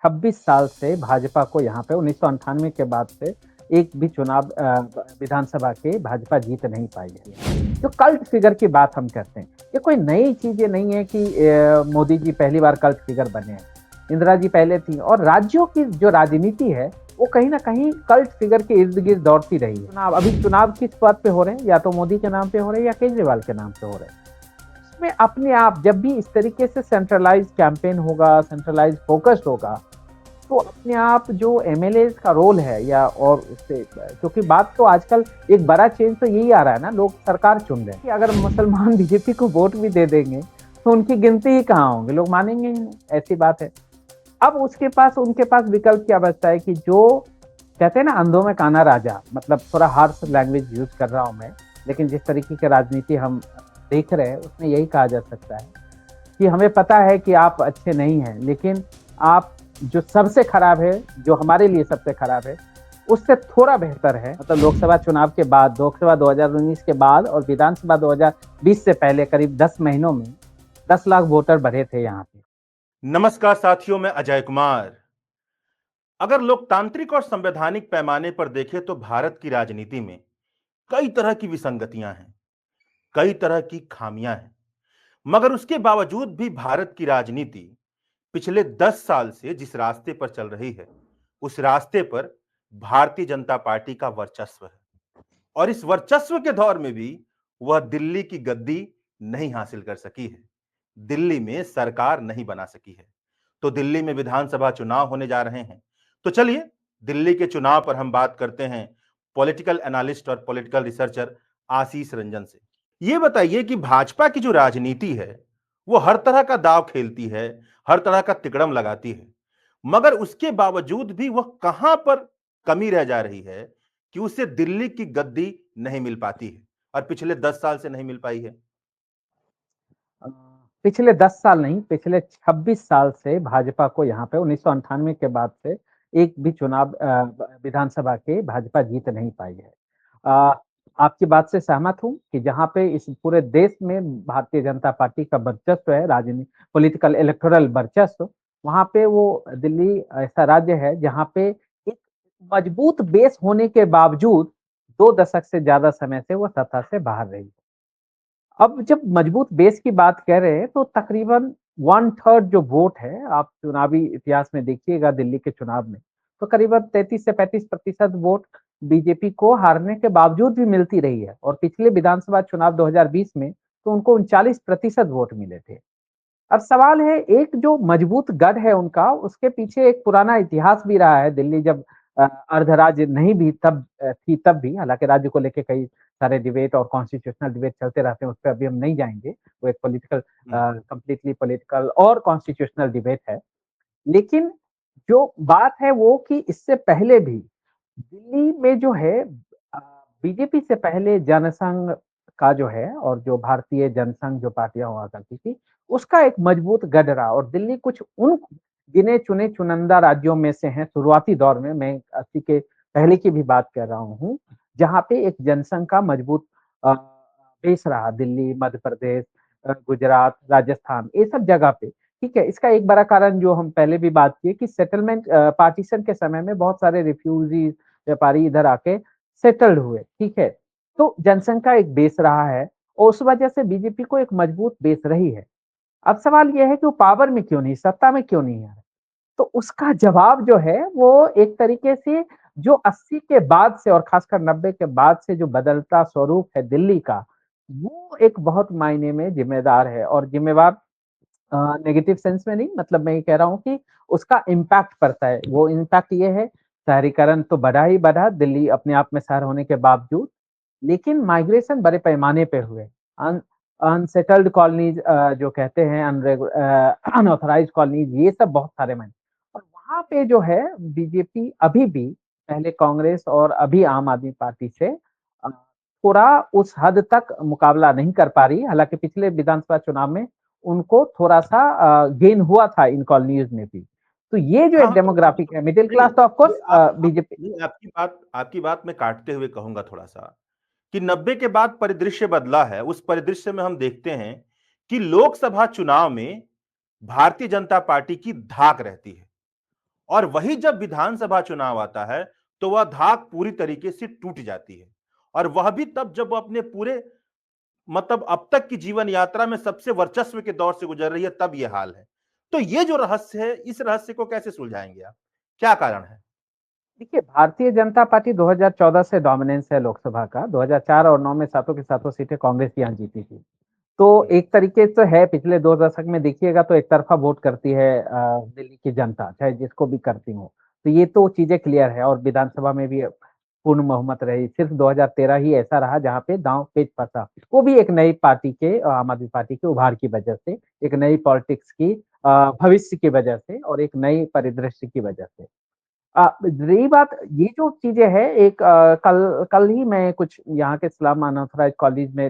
26 साल से भाजपा को यहाँ पे 1998 के बाद से एक भी चुनाव विधानसभा के भाजपा जीत नहीं पाई है। जो कल्ट फिगर की बात हम करते हैं, ये कोई नई चीज़ें नहीं है कि मोदी जी पहली बार कल्ट फिगर बने हैं। इंदिरा जी पहले थी और राज्यों की जो राजनीति है, वो कहीं न कहीं कल्ट फिगर के इर्द-गिर्द दौड़ती रही है। चुनाव किस बात पे हो रहे हैं? या तो मोदी के नाम पे हो रहे हैं या केजरीवाल के नाम पे हो रहे हैं। इसमें अपने आप जब भी इस तरीके से सेंट्रलाइज्ड कैंपेन होगा, सेंट्रलाइज्ड फोकस्ड होगा, तो अपने आप जो एमएलएज़ का रोल है या और उससे क्योंकि बात तो आजकल एक बड़ा चेंज तो यही आ रहा है ना, लोग सरकार चुन रहे हैं कि अगर मुसलमान बीजेपी को वोट भी दे देंगे, तो उनकी गिनती ही कहाँ होंगे, लोग मानेंगे ही नहीं, ऐसी बात है। अब उनके पास विकल्प क्या बचता है कि जो कहते हैं ना अंधों में काना राजा, मतलब थोड़ा हार्श लैंग्वेज यूज़ कर रहा हूँ मैं, लेकिन जिस तरीके की राजनीति हम देख रहे हैं, उसमें यही कहा जा सकता है कि हमें पता है कि आप अच्छे नहीं हैं, लेकिन आप जो सबसे खराब है, जो हमारे लिए सबसे खराब है, उससे थोड़ा बेहतर है। मतलब लोकसभा चुनाव के बाद, लोकसभा 2019 के बाद और विधानसभा 2020 से पहले करीब 10 महीनों में 10 लाख वोटर बढ़े थे यहाँ पे। नमस्कार साथियों, मैं अजय कुमार। अगर लोकतांत्रिक और संवैधानिक पैमाने पर देखें तो भारत की राजनीति में कई तरह की विसंगतियां हैं, कई तरह की खामियां हैं। मगर उसके बावजूद भी भारत की राजनीति पिछले 10 साल से जिस रास्ते पर चल रही है, उस रास्ते पर भारतीय जनता पार्टी का वर्चस्व है। और इस वर्चस्व के दौर में भी वह दिल्ली की गद्दी नहीं हासिल कर सकी है, दिल्ली में सरकार नहीं बना सकी है। तो दिल्ली में विधानसभा चुनाव होने जा रहे हैं, तो चलिए दिल्ली के चुनाव पर हम बात करते हैं पॉलिटिकल एनालिस्ट और पॉलिटिकल रिसर्चर आशीष रंजन से। यह बताइए कि भाजपा की जो राजनीति है वो हर तरह का दांव खेलती है, हर तरह का तिकड़म लगाती है, मगर उसके बावजूद भी वह कहां पर कमी रह जा रही है कि उसे दिल्ली की गद्दी नहीं मिल पाती है और पिछले 10 साल से नहीं मिल पाई है। अ, पिछले 10 साल नहीं, पिछले 26 साल से भाजपा को यहाँ पे 1998 के बाद से एक भी चुनाव विधानसभा के भाजपा जीत नहीं पाई है। अ, आपकी बात से सहमत हूँ कि जहाँ पे इस पूरे देश में भारतीय जनता पार्टी का वर्चस्व है, पॉलिटिकल इलेक्टोरल वर्चस्व, वहाँ पे वो दिल्ली ऐसा राज्य है जहाँ पे एक मजबूत बेस होने के बावजूद 2 दशक से ज़्यादा समय से वो सत्ता से बाहर रही। अब जब मजबूत बेस की बात कह रहे हैं तो तकरीबन 1/3 जो वोट है, आप चुनावी इतिहास में देखिएगा दिल्ली के चुनाव में, तो करीबन 33 से 35% वोट बीजेपी को हारने के बावजूद भी मिलती रही है और पिछले विधानसभा चुनाव 2020 में तो उनको 39% वोट मिले थे। अब सवाल है एक जो मजबूत गढ़ है उनका, उसके पीछे एक पुराना इतिहास भी रहा है। दिल्ली जब अर्धराज्य नहीं भी तब थी तब भी, हालाँकि राज्य को लेके कई सारे डिबेट और कॉन्स्टिट्यूशनल डिबेट चलते रहते हैं, उस पे अभी हम नहीं जाएँगे। वो एक कंप्लीटली पॉलिटिकल और कॉन्स्टिट्यूशनल डिबेट है। लेकिन जो बात है वो कि इससे पहले भी दिल्ली में जो है अ, बीजेपी से पहले जनसंघ का जो है और जो भारतीय जनसंघ जो पार्टियाँ हुआ करती थी, उसका एक मजबूत गढ़ रहा और दिल्ली कुछ उन गिने-चुने चुनिंदा राज्यों में से है शुरुआती दौर में, मैं 80 के पहले की भी बात कर रहा हूँ, जहाँ पे एक जनसंघ का मजबूत अ, बेस रहा दिल्ली, मध्य प्रदेश गुजरात, राजस्थान ये सब जगह पे, ठीक है? इसका एक बड़ा कारण जो हम पहले भी बात किए कि सेटलमेंट पार्टीशन के समय में बहुत सारे रिफ्यूजीज़ व्यापारी इधर आके सेटल्ड हुए, ठीक है? तो जनसंघ का एक बेस रहा है और उस वजह से बीजेपी को एक मजबूत बेस रही है। अब सवाल ये है कि वो पावर में क्यों नहीं, सत्ता में क्यों नहीं है? तो उसका जवाब जो है वो एक तरीके से जो 80 के बाद से और खासकर 90 के बाद से जो बदलता स्वरूप है दिल्ली का, वो एक बहुत मायने में ज़िम्मेदार है और ज़िम्मेवार नेगेटिव सेंस में नहीं, मतलब मैं ये कह रहा हूँ कि उसका इम्पैक्ट पड़ता है। वो इम्पैक्ट ये है, शहरीकरण तो बढ़ा ही बढ़ा, दिल्ली अपने आप में शहर होने के बावजूद, लेकिन माइग्रेशन बड़े पैमाने पे हुए। अन अनसेटल्ड कॉलोनीज़ जो कहते हैं अनऑथराइज्ड कॉलोनीज़ ये सब बहुत सारे में और वहाँ पे जो है बीजेपी अभी भी पहले कांग्रेस और अभी आम आदमी पार्टी से थोड़ा उस हद तक मुकाबला नहीं कर पा रही। हालाँकि पिछले विधानसभा चुनाव में उनको थोड़ा-सा गेन हुआ था इन कॉलोनीज़ में भी। तो ये जो हाँ, एक हाँ, तो डेमोग्राफिक है, मिडल नहीं, क्लास तो ऑफ कोर्स ये आप बीजेपी नहीं, आपकी बात मैं काटते हुए कहूँगा थोड़ा-सा कि 90 के बाद परिदृश्य बदला है। उस परिदृश्य में हम देखते हैं कि लोकसभा चुनाव में भारतीय जनता पार्टी की धाक रहती है और वही जब विधानसभा चुनाव आता है तो वह धाक पूरी तरीके से टूट जाती है। और वह भी तब जब वो अपने पूरे मतलब अब तक की जीवन यात्रा में सबसे वर्चस्व के दौर से गुजर रही है, तब ये हाल है। तो ये जो रहस्य है, इस रहस्य को कैसे सुलझाएंगे आप? क्या कारण है? देखिए, भारतीय जनता पार्टी 2014 से डोमिनेंस है लोकसभा का। 2004 और 9 में सातों की सातों सीटें कांग्रेस यहाँ जीती थी। तो हम्म, एक तरीके से है, पिछले 2 दशक में देखिएगा तो एक तरफ़ा वोट करती है दिल्ली की जनता, चाहे जिसको भी करती हो। तो ये तो चीज़ें क्लियर है और विधानसभा में भी पूर्ण बहुमत रही। सिर्फ 2013 ही ऐसा रहा जहाँ पे दाँव पेच फँसा। वो भी एक नई पार्टी के आम आदमी पार्टी के उभार की वजह से, एक नई पॉलिटिक्स की भविष्य की वजह से और एक नई परिदृश्य की वजह से। रही बात ये जो चीज़ें हैं एक कल कल ही मैं कुछ यहाँ के इस्लाम अनऑथराइज्ड कॉलेज में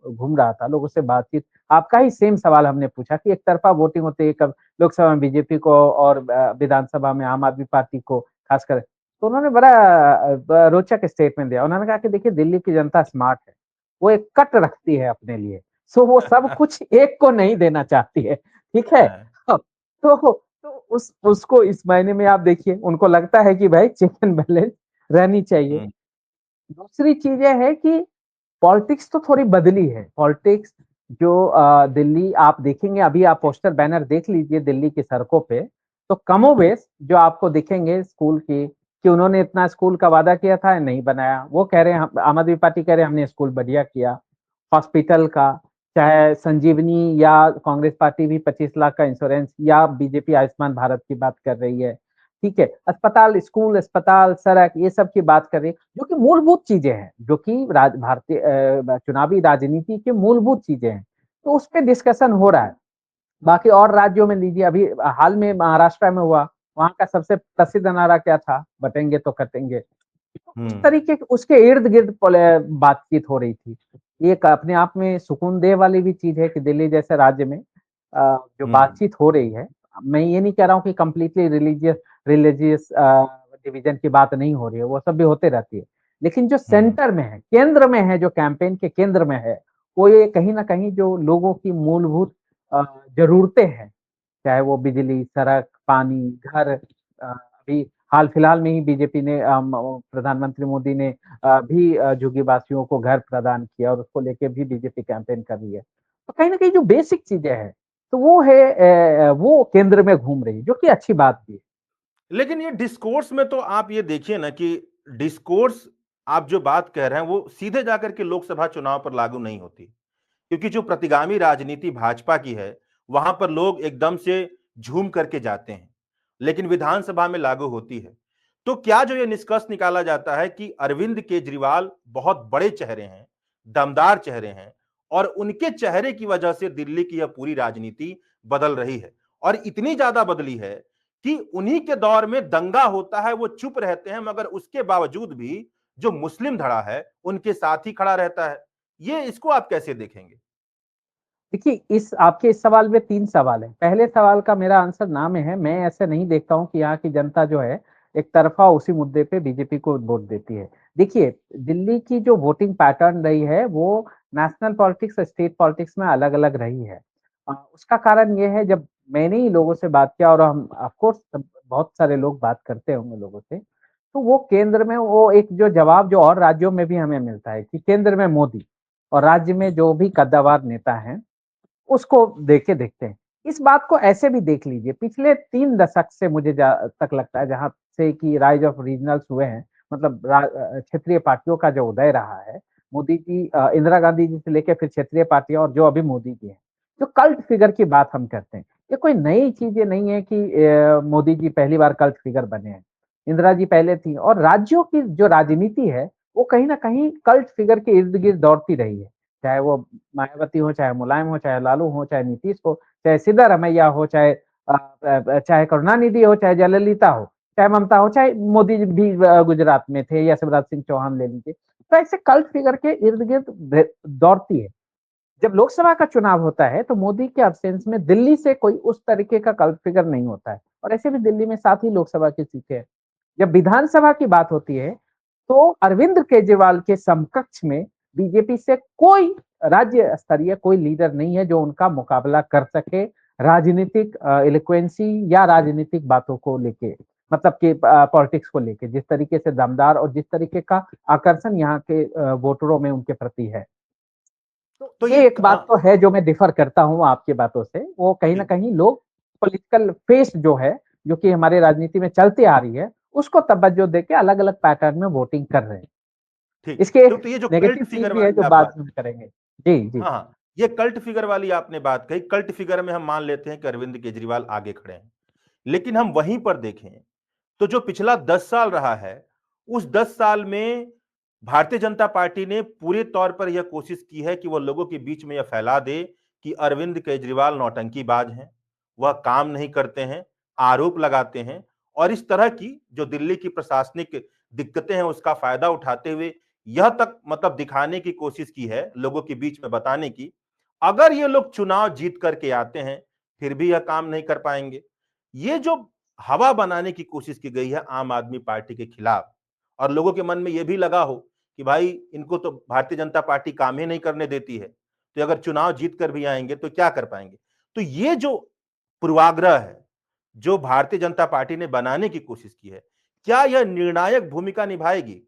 घूम रहा था, लोगों से बातचीत आपका ही सेम सवाल हमने पूछा कि एक तरफ़ा वोटिंग होती है कब लोकसभा में बीजेपी को और विधानसभा में आम आदमी पार्टी को खासकर। तो उन्होंने बड़ा रोचक स्टेटमेंट दिया। उन्होंने कहा कि देखिए दिल्ली की जनता स्मार्ट है, वो एक कट रखती है अपने लिए, सो वो सब कुछ एक को नहीं देना चाहती है, ठीक है? हाँ, तो उस उसको इस मायने में आप देखिए, उनको लगता है कि भाई चेक एंड बैलेंस रहनी चाहिए। हम्म, दूसरी चीज़ ये है कि पॉलिटिक्स तो थोड़ी बदली है। पॉलिटिक्स जो दिल्ली आप देखेंगे अभी आप पोस्टर बैनर देख लीजिए दिल्ली की सड़कों पे, तो कमोबेश जो आपको दिखेंगे स्कूल की, कि उन्होंने इतना स्कूल का वादा किया था, नहीं बनाया। वो कह रहे हैं हम आम आदमी पार्टी कह रहे हैं हमने स्कूल बढ़िया किया। हॉस्पिटल का, चाहे संजीवनी या कांग्रेस पार्टी भी 25 लाख का इंश्योरेंस या बीजेपी आयुष्मान भारत की बात कर रही है, ठीक है? अस्पताल, स्कूल, अस्पताल, सड़क ये सब की बात कर रही है, जो कि मूलभूत चीज़ें हैं, जो कि भारतीय चुनावी राजनीति की मूलभूत चीज़ें हैं। तो उस पे डिस्कशन हो रहा है। बाकी और राज्यों में लीजिए अभी हाल में महाराष्ट्र में हुआ, वहाँ का सबसे प्रसिद्ध नारा क्या था? बटेंगे तो कटेंगे। उस हम्म, तरीके के उसके इर्द-गिर्द बातचीत हो रही थी। ये एक अपने आप में सुकून देह वाली भी चीज़ है कि दिल्ली जैसे राज्य में जो हम्म, बातचीत हो रही है, मैं ये नहीं कह रहा हूँ कि कंप्लीटली रिलिजियस डिवीज़न की बात नहीं हो रही है, वो सब भी होते रहती है। लेकिन जो हम्म, सेंटर में है, केंद्र में है, जो कैंपेन के केंद्र में है, वो ये कहीं न कहीं जो लोगों की मूलभूत ज़रूरतें हैं, चाहे वो बिजली, सड़क, पानी, घर अभी हाल-फिलहाल में ही बीजेपी ने प्रधानमंत्री मोदी ने भी झुग्गीवासियों को घर प्रदान किया और उसको लेके भी बीजेपी कैंपेन कर रही है। तो कहीं न कहीं जो बेसिक चीज़ें हैं, तो वो है वो केंद्र में घूम रही है, जो कि अच्छी बात भी है। लेकिन ये डिस्कोर्स में तो आप ये देखिए ना कि डिस्कोर्स आप जो बात कह रहे हैं वो सीधे जाकर के लोकसभा चुनाव पर लागू नहीं होती, क्योंकि जो प्रतिगामी राजनीति भाजपा की है, वहां पर लोग एकदम से झूम करके जाते हैं, लेकिन विधानसभा में लागू होती है। तो क्या जो ये निष्कर्ष निकाला जाता है कि अरविंद केजरीवाल बहुत बड़े चेहरे हैं, दमदार चेहरे हैं, और उनके चेहरे की वजह से दिल्ली की यह पूरी राजनीति बदल रही है, और इतनी ज्यादा बदली है कि उन्हीं के दौर में दंगा होता है, वो चुप रहते हैं, मगर उसके बावजूद भी जो मुस्लिम धड़ा है उनके साथ ही खड़ा रहता है। ये इसको आप कैसे देखेंगे? देखिए, इस आपके इस सवाल में 3 सवाल हैं। पहले सवाल का मेरा आंसर ना में है, मैं ऐसे नहीं देखता हूँ कि यहाँ की जनता जो है, एक तरफ़ा उसी मुद्दे पे बीजेपी को वोट देती है। देखिए, दिल्ली की जो वोटिंग पैटर्न रही है, वो नेशनल पॉलिटिक्स और स्टेट पॉलिटिक्स में अलग-अलग रही है। उसका कारण ये है जब मैंने ही लोगों से बात किया और हम ऑफ कोर्स बहुत सारे लोग बात करते होंगे लोगों से, तो वो केंद्र में वो एक जो जवाब जो और राज्यों में भी हमें मिलता है कि केंद्र में मोदी और राज्य में जो भी कद्दावर नेता हैं उसको देखे देखते हैं। इस बात को ऐसे भी देख लीजिए, पिछले 3 दशक से मुझे जहाँ तक लगता है जहाँ से कि राइज़ ऑफ रीजनल्स हुए हैं, मतलब क्षेत्रीय पार्टियों का जो उदय रहा है, मोदी जी इंदिरा गांधी जी से लेके फिर क्षेत्रीय पार्टियाँ और जो अभी मोदी जी हैं, जो कल्ट फिगर की बात हम करते हैं, ये कोई नई चीज़ें नहीं है कि मोदी जी पहली बार कल्ट फिगर बने हैं। इंदिरा जी पहले थी और राज्यों की जो राजनीति है, वो कहीं न कहीं कल्ट फिगर के इर्द-गिर्द दौड़ती रही है। चाहे वो मायावती हो, चाहे मुलायम हो, चाहे लालू हो, चाहे नीतीश हो, चाहे सिद्धारमैया हो, चाहे करुणानिधि हो, चाहे जयललिता हो, चाहे ममता हो, चाहे मोदी जी भी गुजरात में थे या शिवराज सिंह चौहान ले लीजिए। तो ऐसे कल्ट फिगर के इर्द-गिर्द दौड़ती है। जब लोकसभा का चुनाव होता है, तो मोदी के अब्सेंस में दिल्ली से कोई उस तरीके का कल्ट फिगर नहीं होता है और ऐसे भी दिल्ली में 7 ही लोकसभा की सीटें हैं। जब विधानसभा की बात होती है, तो अरविंद केजरीवाल के समकक्ष में बीजेपी से कोई राज्य स्तरीय कोई लीडर नहीं है जो उनका मुकाबला कर सके राजनीतिक एलोक्वेंसी या राजनीतिक बातों को लेके, मतलब कि पॉलिटिक्स को लेके जिस तरीके से दमदार और जिस तरीके का आकर्षण यहाँ के वोटरों में उनके प्रति है। तो तो ये ये एक बात तो है जो मैं डिफर करता हूँ आपकी बातों से, वो कहीं न ठीक कहीं लोग पॉलिटिकल फेस जो है, जो कि हमारी राजनीति में चलती आ रही है, उसको तवज्जो देके अलग-अलग पैटर्न में वोटिंग कर रहे हैं। ठीक। इसकी एक तो ये जो नेगेटिव कल्ट चीज़ फिगर भी है वाली जो आप बाद बात, में हम करेंगे। जी, जी। हाँ, हाँ, ये कल्ट फिगर वाली आपने बात कही। कल्ट फिगर में हम मान लेते हैं कि अरविंद केजरीवाल आगे खड़े हैं। लेकिन हम वहीं पर देखें तो जो पिछला 10 साल रहा है, उस 10 साल में भारतीय जनता पार्टी ने पूरे तौर पर यह कोशिश की है कि वह लोगों के बीच में यह फैला दे कि अरविंद केजरीवाल नौटंकीबाज हैं, वह काम नहीं करते हैं, आरोप लगाते हैं और इस तरह की जो दिल्ली की प्रशासनिक दिक्कतें हैं उसका फायदा उठाते हुए यह तक मतलब दिखाने की कोशिश की है, लोगों के बीच में बताने की, अगर ये लोग चुनाव जीत करके आते हैं, फिर भी यह काम नहीं कर पाएंगे। ये जो हवा बनाने की कोशिश की गई है आम आदमी पार्टी के खिलाफ और लोगों के मन में यह भी लगा हो कि भाई इनको तो भारतीय जनता पार्टी काम ही नहीं करने देती है, तो अगर चुनाव जीत कर भी आएंगे तो क्या कर पाएंगे। तो ये जो पूर्वाग्रह है जो भारतीय जनता पार्टी ने बनाने की कोशिश की है, क्या यह निर्णायक भूमिका निभाएगी?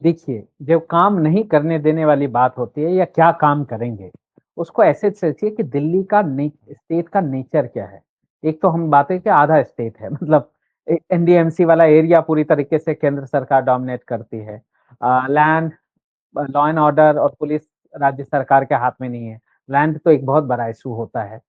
देखिए, जब काम नहीं करने देने वाली बात होती है या क्या काम करेंगे, उसको ऐसे सोचिए कि दिल्ली का ने स्टेट का नेचर क्या है। एक तो हम बात है कि आधा स्टेट है मतलब एनडीएमसी वाला एरिया पूरी तरीके से केंद्र सरकार डोमिनेट करती है। लैंड, लॉ एंड ऑर्डर और पुलिस राज्य सरकार के हाथ में नहीं है। लैंड तो एक बहुत बड़ा इश्यू होता है।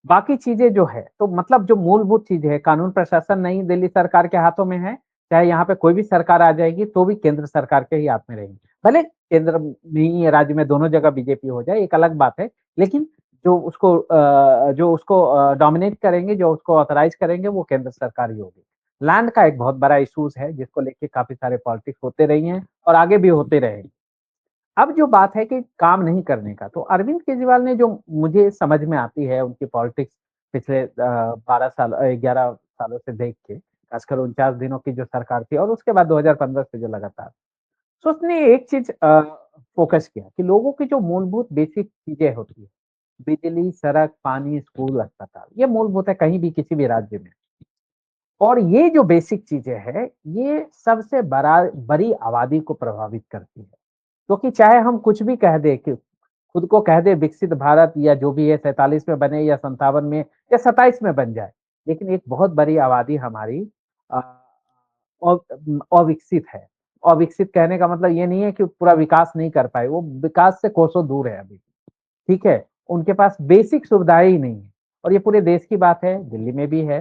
बाकी चीज़ें जो है, तो मतलब जो मूलभूत चीज़ें हैं, कानून प्रशासन नहीं दिल्ली सरकार के हाथों में है, चाहे यहाँ पे कोई भी सरकार आ जाएगी, तो भी केंद्र सरकार के ही हाथ में रहेगी। भले केंद्र में ही, राज्य में दोनों जगह बीजेपी हो जाए, एक अलग बात है, लेकिन जो उसको डोमिनेट करेंगे, जो उसको ऑथराइज़ करेंगे, वो केंद्र सरकार ही होगी। लैंड का एक बहुत बड़ा इश्यूज़ है, जिसको लेके काफ़ी सारे पॉलिटिक्स होते रही हैं और आगे भी होते रहेंगे। अब जो बात है कि काम नहीं करने का, तो अरविंद केजरीवाल ने जो मुझे समझ में आती है उनकी पॉलिटिक्स पिछले 12 साल 11 सालों से देख के, खासकर 49 दिनों की जो सरकार थी और उसके बाद 2015 से जो लगातार, तो उसने एक चीज़ फ़ोकस किया कि लोगों की जो मूलभूत बेसिक चीज़ें होती हैं, बिजली, सड़क, पानी, स्कूल, अस्पताल, ये मूलभूत है कहीं भी किसी भी राज्य में। और ये जो बेसिक चीज़ें हैं, ये सबसे बड़ी आबादी को प्रभावित करती है। क्योंकि चाहे हम कुछ भी कह दें कि खुद को कह दें विकसित भारत या जो भी है 47 में बने या 57 में या 27 में बन जाए, लेकिन एक बहुत बड़ी आबादी हमारी अ, अविकसित है। अविकसित कहने का मतलब ये नहीं है कि पूरा विकास नहीं कर पाए, वो विकास से कोसों दूर है अभी, ठीक है? उनके पास बेसिक सुविधाएँ ही नहीं है और ये पूरे देश की बात है, दिल्ली में भी है।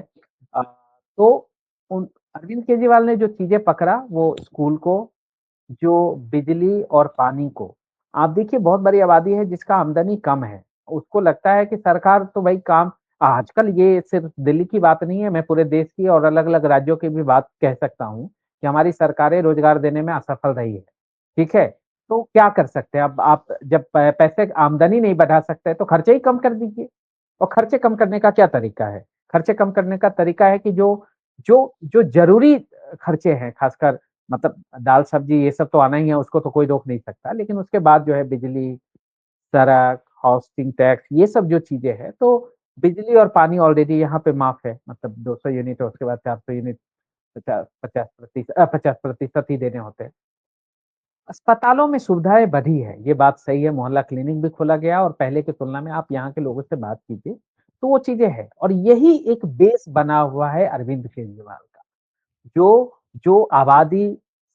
तो उन अरविंद केजरीवाल ने जो चीज़ें पकड़ा वो स्कूल को, जो बिजली और पानी को, आप देखिए बहुत बड़ी आबादी है जिसका आमदनी कम है। उसको लगता है कि सरकार तो भाई काम, आजकल ये सिर्फ़ दिल्ली की बात नहीं है, मैं पूरे देश की और अलग-अलग राज्यों की भी बात कह सकता हूँ, कि हमारी सरकारें रोज़गार देने में असफल रही है, ठीक है? तो क्या कर सकते हैं अब आप जब पैसे आमदनी नहीं बढ़ा सकते तो खर्चे ही कम कर दीजिए। और खर्चे कम करने का क्या तरीका है? खर्चे कम करने का तरीका है कि जो ज़रूरी खर्चे हैं, खासकर मतलब दाल-सब्ज़ी ये सब तो आना ही है, उसको तो कोई रोक नहीं सकता। लेकिन उसके बाद जो है बिजली, सड़क, हाउसिंग टैक्स ये सब जो चीज़ें हैं, तो बिजली और पानी ऑलरेडी यहाँ पे माफ़ है। मतलब 200 यूनिट है, उसके बाद 400 यूनिट 50% ही देने होते हैं। अस्पतालों में सुविधाएँ बढ़ी है, ये बात सही है, मोहल्ला क्लिनिक भी खोला गया और पहले की तुलना में आप यहाँ के लोगों से बात कीजिए, तो वो चीज़ें हैं और यही एक बेस बना हुआ है अरविंद केजरीवाल का। जो जो आबादी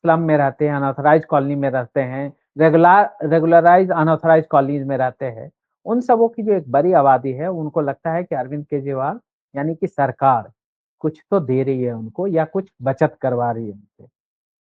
स्लम में रहते हैं, अनऑथराइज्ड कॉलोनी में रहते हैं, रेगुलराइज़्ड अनऑथराइज्ड कॉलोनीज़ में रहते हैं, उन सबों की जो एक बड़ी आबादी है, उनको लगता है कि अरविंद केजरीवाल यानी कि सरकार, कुछ तो दे रही है उनको या कुछ बचत करवा रही है उनसे।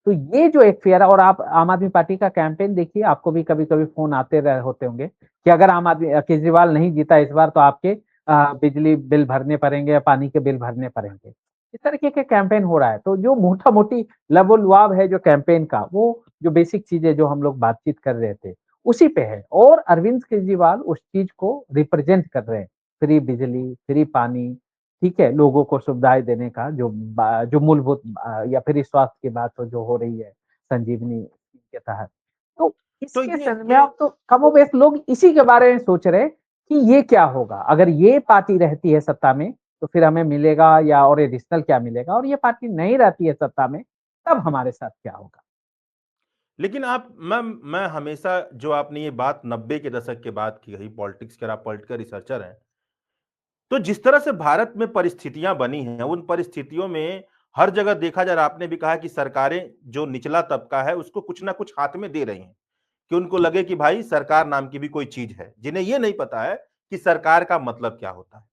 तो ये जो एक फेयर है और आप आम आदमी पार्टी का कैंपेन देखिए, आपको भी कभी-कभी फ़ोन आते रहे होते होंगे कि अगर आम आदमी केजरीवाल नहीं जीता इस बार तो आपके बिजली बिल भरने पड़ेंगे या पानी के बिल भरने पड़ेंगे। इस तरीके के कैंपेन हो रहा है, तो जो मोटा-मोटी लबो-लुआब है जो कैंपेन का, वो जो बेसिक चीज़ें जो हम लोग बातचीत कर रहे थे, उसी पे है और अरविंद केजरीवाल उस चीज़ को रिप्रेज़ेंट कर रहे हैं। फ्री बिजली, फ्री पानी, ठीक है, लोगों को सुविधाएँ देने का जो मूलभूत या फिर स्वास्थ्य की बात जो हो रही है, संजीवनी के तहत। तो तो इसके ये संदर्भ में ये अब तो कमोबेश लोग इसी के बारे में सोच रहे हैं कि ये क्या होगा? अगर ये पार्टी रहती है सत्ता में, तो फिर हमें मिलेगा या और एडिशनल क्या मिलेगा? और ये पार्टी नहीं रहती है सत्ता में, तब हमारे साथ क्या होगा? लेकिन आप मैं हमेशा जो आपने ये बात 90 के दशक के बाद की कही, पॉलिटिक्स के आप पॉलिटिकल रिसर्चर हैं। तो जिस तरह से भारत में परिस्थितियां बनी हैं, उन परिस्थितियों में हर जगह देखा जा रहा, आपने भी कहा कि सरकारें जो निचला तबका है उसको कुछ ना कुछ हाथ में दे रही हैं कि उनको लगे कि भाई सरकार नाम की भी कोई चीज है, जिन्हें यह नहीं पता है कि सरकार का मतलब क्या होता है।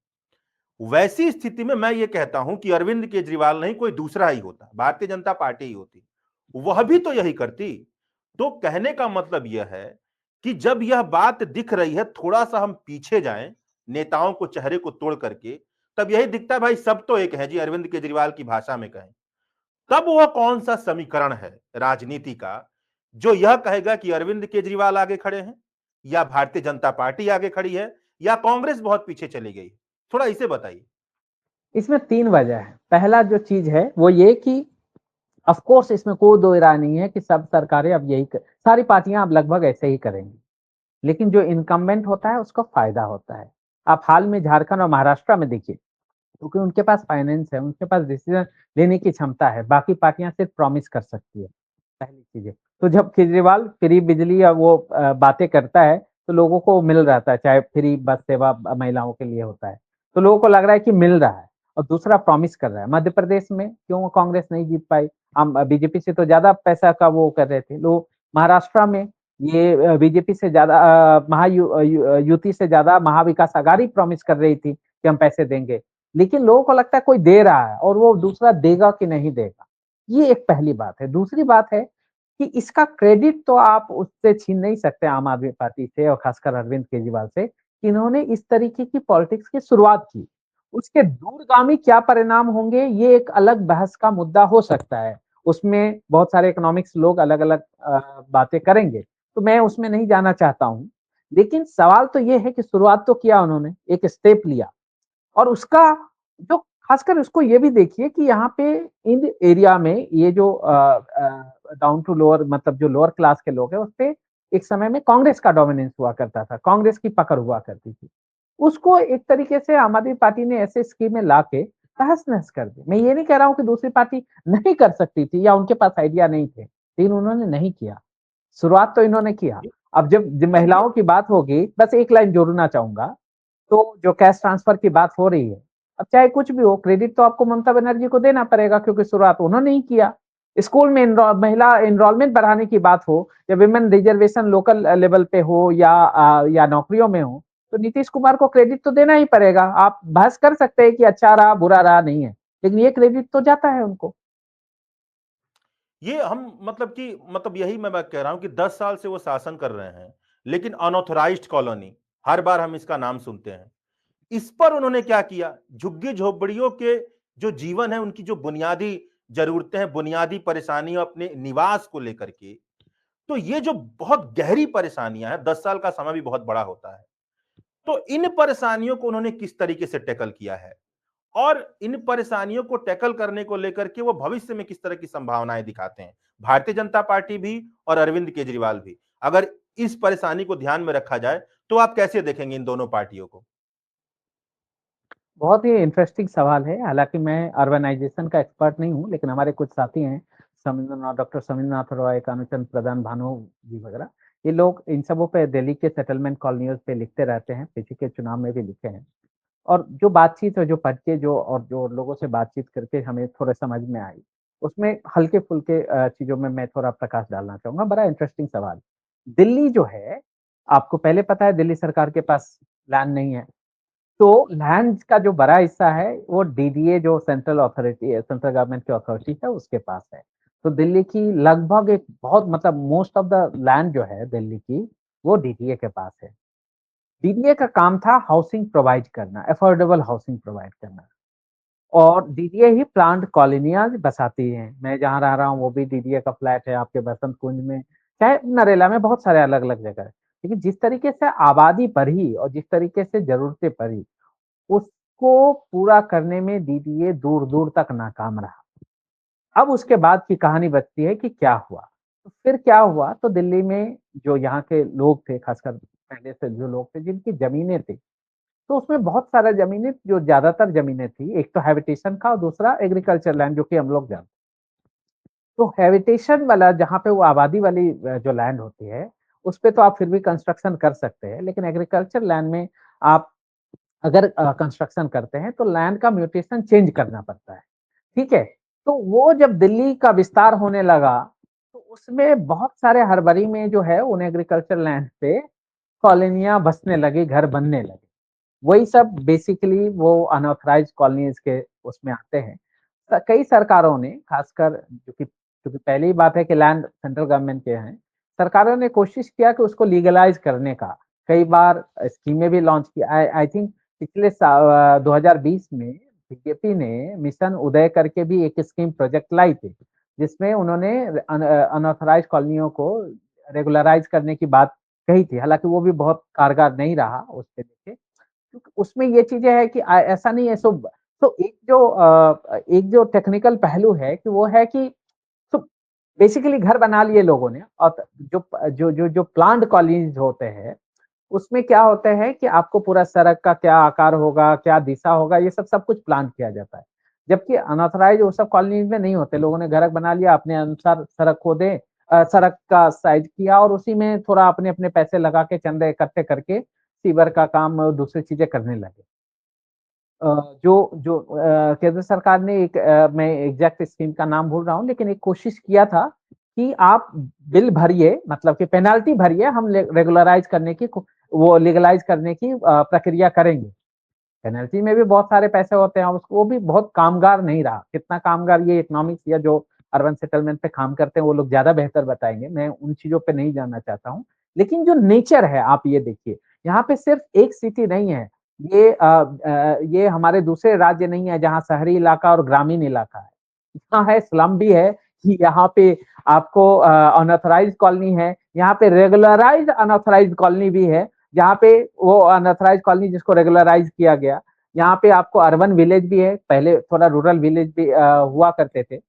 वैसी स्थिति में मैं ये कहता हूं कि अरविंद केजरीवाल नहीं, कोई दूसरा ही होता, भारतीय जनता पार्टी ही होती, वह भी तो यही करती। तो कहने का मतलब यह है कि जब यह बात दिख रही है, थोड़ा सा हम पीछे जाएं, नेताओं को चेहरे को तोड़ करके, तब यही दिखता है भाई सब तो एक है जी, अरविंद केजरीवाल की भाषा में कहें। तब वह कौन सा समीकरण है राजनीति का जो यह कहेगा कि अरविंद केजरीवाल आगे खड़े हैं, या भारतीय जनता पार्टी आगे खड़ी है, या कांग्रेस बहुत पीछे चली गई? थोड़ा इसे बताइए। इसमें 3 वजह है। पहला जो चीज़ है वो ये कि ऑफ कोर्स इसमें कोई दो राय नहीं है कि सब सरकारें अब यही सारी पार्टियां अब लगभग ऐसे ही करेंगी। लेकिन जो इनकम्बेंट होता है उसको फायदा होता है। आप हाल में झारखंड और महाराष्ट्र में देखिए, क्योंकि उनके पास फाइनेंस है, उनके पास डिसीजन लेने की क्षमता है, बाकी पार्टियां सिर्फ प्रॉमिस कर सकती है, पहली चीज़ है। तो जब केजरीवाल फ्री बिजली या वो बातें करता है, तो लोगों को मिल रहता है, चाहे फ्री बस सेवा महिलाओं के लिए होता है, तो लोगों को लग रहा है कि मिल रहा है। और दूसरा प्रॉमिस कर रहा है। मध्य प्रदेश में क्यों कांग्रेस नहीं जीत पाई? हम बीजेपी से तो ज़्यादा पैसा का वो कर रहे थे लोग। महाराष्ट्र में ये बीजेपी से ज़्यादा युति से ज़्यादा महाविकास आघाड़ी प्रॉमिस कर रही थी कि हम पैसे देंगे। लेकिन लोगों को लगता है कोई दे रहा है और वो दूसरा देगा कि नहीं देगा। ये एक पहली बात है। दूसरी बात है कि इसका क्रेडिट तो आप उससे छीन नहीं सकते आम आदमी पार्टी से और खासकर अरविंद केजरीवाल से, कि इन्होंने इस तरीके की पॉलिटिक्स की शुरुआत की। उसके दूरगामी क्या परिणाम होंगे ये एक अलग बहस का मुद्दा हो सकता है। उसमें बहुत सारे इकोनॉमिक्स लोग अलग-अलग बातें करेंगे, तो मैं उसमें नहीं जाना चाहता हूँ। लेकिन सवाल तो ये है कि शुरुआत तो किया उन्होंने, एक स्टेप लिया। और उसका जो खासकर उसको ये भी देखिए कि यहाँ पे इन एरिया में ये जो डाउन टू लोअर मतलब जो लोअर क्लास के लोग हैं, उसपे एक समय में कांग्रेस का डोमिनेंस हुआ करता था, कांग्रेस की पकड़ हुआ करती थी। उसको एक तरीके से आम आदमी पार्टी ने ऐसे स्कीमें लाके तहस-नहस कर दी। मैं ये नहीं कह रहा हूँ कि दूसरी पार्टी नहीं कर सकती थी या उनके पास आइडिया नहीं थे, लेकिन उन्होंने नहीं किया। शुरुआत तो इन्होंने किया। अब जब ये महिलाओं की बात होगी, बस एक लाइन जोड़ना चाहूँगा, तो जो कैश ट्रांसफर की बात हो रही है, अब चाहे कुछ भी हो, क्रेडिट तो आपको ममता बनर्जी को देना पड़ेगा क्योंकि शुरुआत उन्होंने ही किया। स्कूल में महिला एनरोलमेंट बढ़ाने की बात हो या विमेन रिजर्वेशन लोकल लेवल पे हो या नौकरियों में हो, तो नीतीश कुमार को क्रेडिट तो देना ही पड़ेगा। आप बहस कर सकते हैं कि अच्छा रहा, बुरा रहा, नहीं है, लेकिन ये क्रेडिट तो जाता है उनको। ये हम मतलब कि मतलब यही मैं बात कह रहा हूं कि 10 साल से वो शासन कर रहे हैं, लेकिन अनऑथराइज्ड कॉलोनी हर बार हम इसका नाम सुनते हैं। इस पर उन्होंने क्या किया? झुग्गी झोपड़ियों के जो जीवन है, उनकी जो बुनियादी जरूरतें हैं, बुनियादी परेशानियों अपने निवास को लेकर के, तो ये जो बहुत गहरी परेशानियां हैं, 10 साल का समय भी बहुत बड़ा होता है। तो इन परेशानियों को उन्होंने किस तरीके से टैकल किया है? और इन परेशानियों को टैकल करने को लेकर के वो भविष्य में किस तरह की संभावनाएं दिखाते हैं? भारतीय जनता पार्टी भी और अरविंद केजरीवाल भी। अगर इस परेशानी को ध्यान में रखा जाए, तो आप कैसे देखेंगे इन दोनों पार्टियों को? बहुत ही इंटरेस्टिंग सवाल है। हालाँकि मैं अर्बनाइज़ेशन का एक्सपर्ट नहीं हूँ, लेकिन हमारे कुछ साथी हैं, समिंद्रनाथ डॉक्टर समिंद्रनाथ रॉय, कानुचंद प्रधान, भानु जी वगैरह, ये लोग इन सबों पे दिल्ली के सेटलमेंट कॉलोनियों पे लिखते रहते हैं, पीछे के चुनाव में भी लिखे हैं। और जो बातचीत है, जो पढ़ के जो और जो लोगों से बातचीत करके हमें थोड़ा समझ में आई, उसमें हल्के-फुल्के चीज़ों में मैं थोड़ा प्रकाश डालना चाहूँगा। बड़ा इंटरेस्टिंग सवाल। दिल्ली जो है, आपको पहले पता है दिल्ली सरकार के पास लैंड नहीं है। तो लैंड का जो बड़ा हिस्सा है वो डीडीए जो सेंट्रल अथॉरिटी है, सेंट्रल गवर्नमेंट की अथॉरिटी है उसके पास है। तो दिल्ली की लगभग एक बहुत मतलब मोस्ट ऑफ द लैंड जो है दिल्ली की वो डीडीए के पास है। डीडीए का काम था हाउसिंग प्रोवाइड करना, अफोर्डेबल हाउसिंग प्रोवाइड करना। और डीडीए ही प्लांट कॉलोनियाँ बसाती हैं। मैं जहाँ रह रहा हूँ वो भी डीडीए का फ्लैट है आपके बसंत कुंज में, चाहे नरेला में बहुत सारे अलग-अलग जगह है। लेकिन जिस तरीके से आबादी बढ़ी और जिस तरीके से ज़रूरतें बढ़ी, उसको पूरा करने में डीडीए दूर-दूर तक नाकाम रहा। अब उसके बाद की कहानी बचती है कि क्या हुआ? तो फिर क्या हुआ? तो दिल्ली में जो यहाँ के लोग थे, खासकर पहले से जो लोग थे जिनकी ज़मीनें थी, तो उसमें बहुत सारा ज़मीनें जो ज़्यादातर ज़मीनें थी, एक तो हैबिटेशन का और दूसरा एग्रीकल्चर लैंड जो कि हम लोग जानते हैं। तो हैबिटेशन वाला जहाँ पे वो आबादी वाली जो लैंड होती है, उसपे तो आप फिर भी कंस्ट्रक्शन कर सकते हैं, लेकिन एग्रीकल्चर लैंड में आप अगर कंस्ट्रक्शन करते हैं तो लैंड का म्यूटेशन चेंज करना पड़ता है, ठीक है? तो वो जब दिल्ली का विस्तार होने लगा, तो उसमें बहुत सारे हड़बड़ी में जो है उन एग्रीकल्चर लैंड पे कॉलोनियाँ बसने लगी, घर बनने लगे। वही सब बेसिकली वो अनऑथराइज्ड कॉलोनीज़ के उसमें आते हैं। कई सरकारों ने खासकर क्योंकि पहली बात है कि लैंड सेंट्रल गवर्नमेंट के हैं, सरकारों ने कोशिश किया कि उसको लीगलाइज़ करने का। कई बार स्कीमें भी लॉन्च की। आई आई थिंक पिछले 2020 में बीजेपी ने मिशन उदय करके भी एक स्कीम प्रोजेक्ट लाई थी, जिसमें उन्होंने अनऑथराइज्ड कॉलोनियों को रेगुलराइज़ करने की बात कही थी। हालाँकि वो भी बहुत कारगर नहीं रहा उसके लेके। क्योंकि उसमें ये चीज़ें हैं कि ऐसा नहीं है तो एक जो टेक्निकल पहलू है कि वो है कि तो बेसिकली घर बना लिए लोगों ने और जो प्लान्ड कॉलोनीज़ होते हैं, उसमें क्या होते हैं कि आपको पूरा सड़क का क्या आकार होगा, क्या दिशा होगा, ये सब कुछ प्लान किया जाता है। जबकि अनऑथराइज़्ड वो सब कॉलोनीज़ में नहीं होते, लोगों ने घर बना लिया, अपने अनुसार सड़क खोदे सड़क का साइज़ किया और उसी में थोड़ा अपने-अपने पैसे लगा के चंदे इकट्ठे करके सीवर का काम और दूसरी चीज़ें करने लगे। केंद्र सरकार ने मैं एग्ज़ैक्ट स्कीम का नाम भूल रहा हूँ, लेकिन एक कोशिश किया था कि आप बिल भरिए मतलब कि पेनल्टी भरिए, हम रेगुलराइज़ करने की वो लीगलाइज़ करने की प्रक्रिया करेंगे। पेनल्टी में भी बहुत सारे पैसे होते हैं और उसको वो भी बहुत कामगार नहीं रहा। कितना कामगार ये इकोनॉमिक्स या जो अर्बन सेटलमेंट पे काम करते हैं, वो लोग ज़्यादा बेहतर बताएँगे। मैं उन चीज़ों पे नहीं जानना चाहता हूँ। लेकिन जो नेचर है, आप ये देखिए, यहाँ पे सिर्फ़ एक सिटी नहीं है। ये हमारे दूसरे राज्य नहीं है, जहाँ शहरी इलाका और ग्रामीण इलाका है। यहाँ है स्लम भी है कि यहाँ पे आपको अनऑथराइज्ड कॉलोनी है, यहाँ पे रेगुलराइज़्ड अनऑथराइज्ड कॉलोनी भी है, जहाँ पे वो अनऑथराइज्ड कॉलोनी जिसको रेगुलराइज़ किया गया। यहाँ पे आपको अर्बन विलेज भी है, पहले थोड़ा रूरल विलेज भी हुआ करते थे,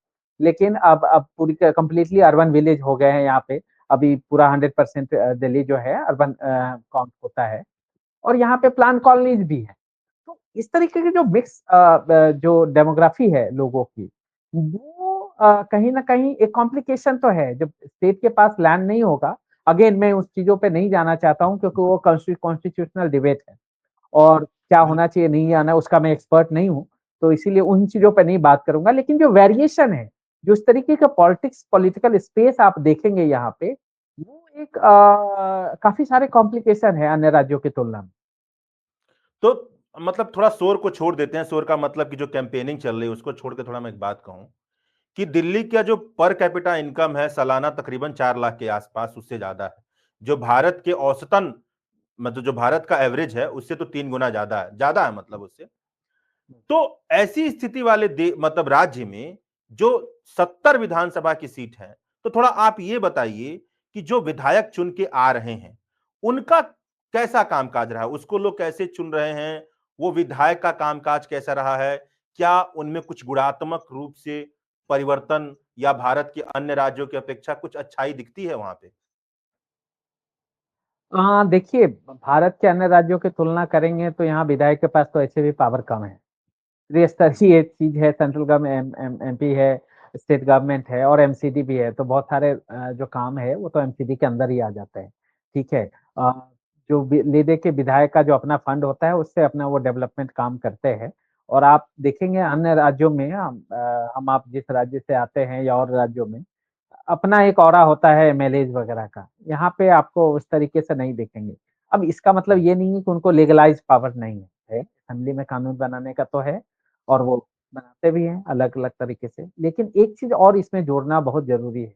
लेकिन अब पूरी कंप्लीटली अर्बन विलेज हो गए हैं यहाँ पे। अभी पूरा 100% दिल्ली जो है अर्बन काउंट होता है और यहाँ पे प्लान कॉलोनीज़ भी हैं। तो इस तरीके के जो मिक्स जो डेमोग्राफी है लोगों की, वो कहीं न कहीं एक कॉम्प्लिकेशन तो है। जब स्टेट के पास लैंड नहीं होगा, अगेन मैं उस चीज़ों पे नहीं जाना चाहता हूँ क्योंकि वो कॉन्स्टिट्यूशनल डिबेट है और क्या बिल होना चाहिए, नहीं आना उसका मैं एक्सपर्ट नहीं हूँ, तो इसीलिए उन चीज़ों पे नहीं बात करूँगा। लेकिन जो वेरिएशन है, जो इस तरीके का पॉलिटिकल स्पेस आप देखेंगे यहाँ पे, वो एक काफ़ी सारे कॉम्प्लिकेशन है अन्य राज्यों की तुलना में। तो मतलब थोड़ा शोर को छोड़ देते हैं, शोर का मतलब कि जो कैंपेनिंग चल रही है उसको छोड़ के थोड़ा मैं एक बात कहूँ, कि दिल्ली का जो पर कैपिटा इनकम है सालाना तकरीबन 4 लाख के आसपास उससे ज़्यादा है। जो भारत के औसतन मतलब जो भारत का एवरेज है उससे तो 3 गुना ज़्यादा है मतलब उससे। तो ऐसी स्थिति वाले मतलब राज्य में जो 70 विधानसभा की सीट है, तो थोड़ा आप ये बताइए कि जो विधायक चुन के आ रहे हैं, उनका कैसा कामकाज रहा? उसको लोग कैसे चुन रहे हैं? वो विधायक का कामकाज कैसा रहा है? क्या उनमें कुछ गुणात्मक रूप से परिवर्तन या भारत के अन्य राज्यों की अपेक्षा कुछ अच्छाई दिखती है वहाँ पे? देखिए भारत के अन्य राज्यों की तुलना करेंगे तो यहाँ विधायक के पास तो ऐसे भी पावर कम है। त्रिस्तरीय चीज़ है, सेंट्रल गवर्नमेंट एमपी है, स्टेट गवर्नमेंट है और एमसीडी भी है, तो बहुत सारे जो काम है वो तो एमसीडी के अंदर ही आ जाते हैं, ठीक है? अ, जो ले-दे के विधायक का जो अपना फंड होता है उससे अपना वो डेवलपमेंट काम करते हैं और आप देखेंगे अन्य राज्यों में हम आप जिस राज्य से आते हैं या और राज्यों में अपना एक ऑरा होता है एमएलएज़ वगैरह का, यहाँ पे आपको उस तरीके से नहीं देखेंगे। अब इसका मतलब हुँ। ये नहीं है कि उनको लीगलाइज़ पावर नहीं है, असेंबली में कानून बनाने का तो है और वो बनाते भी हैं अलग-अलग तरीके से। लेकिन एक चीज़ और इसमें जोड़ना बहुत ज़रूरी है,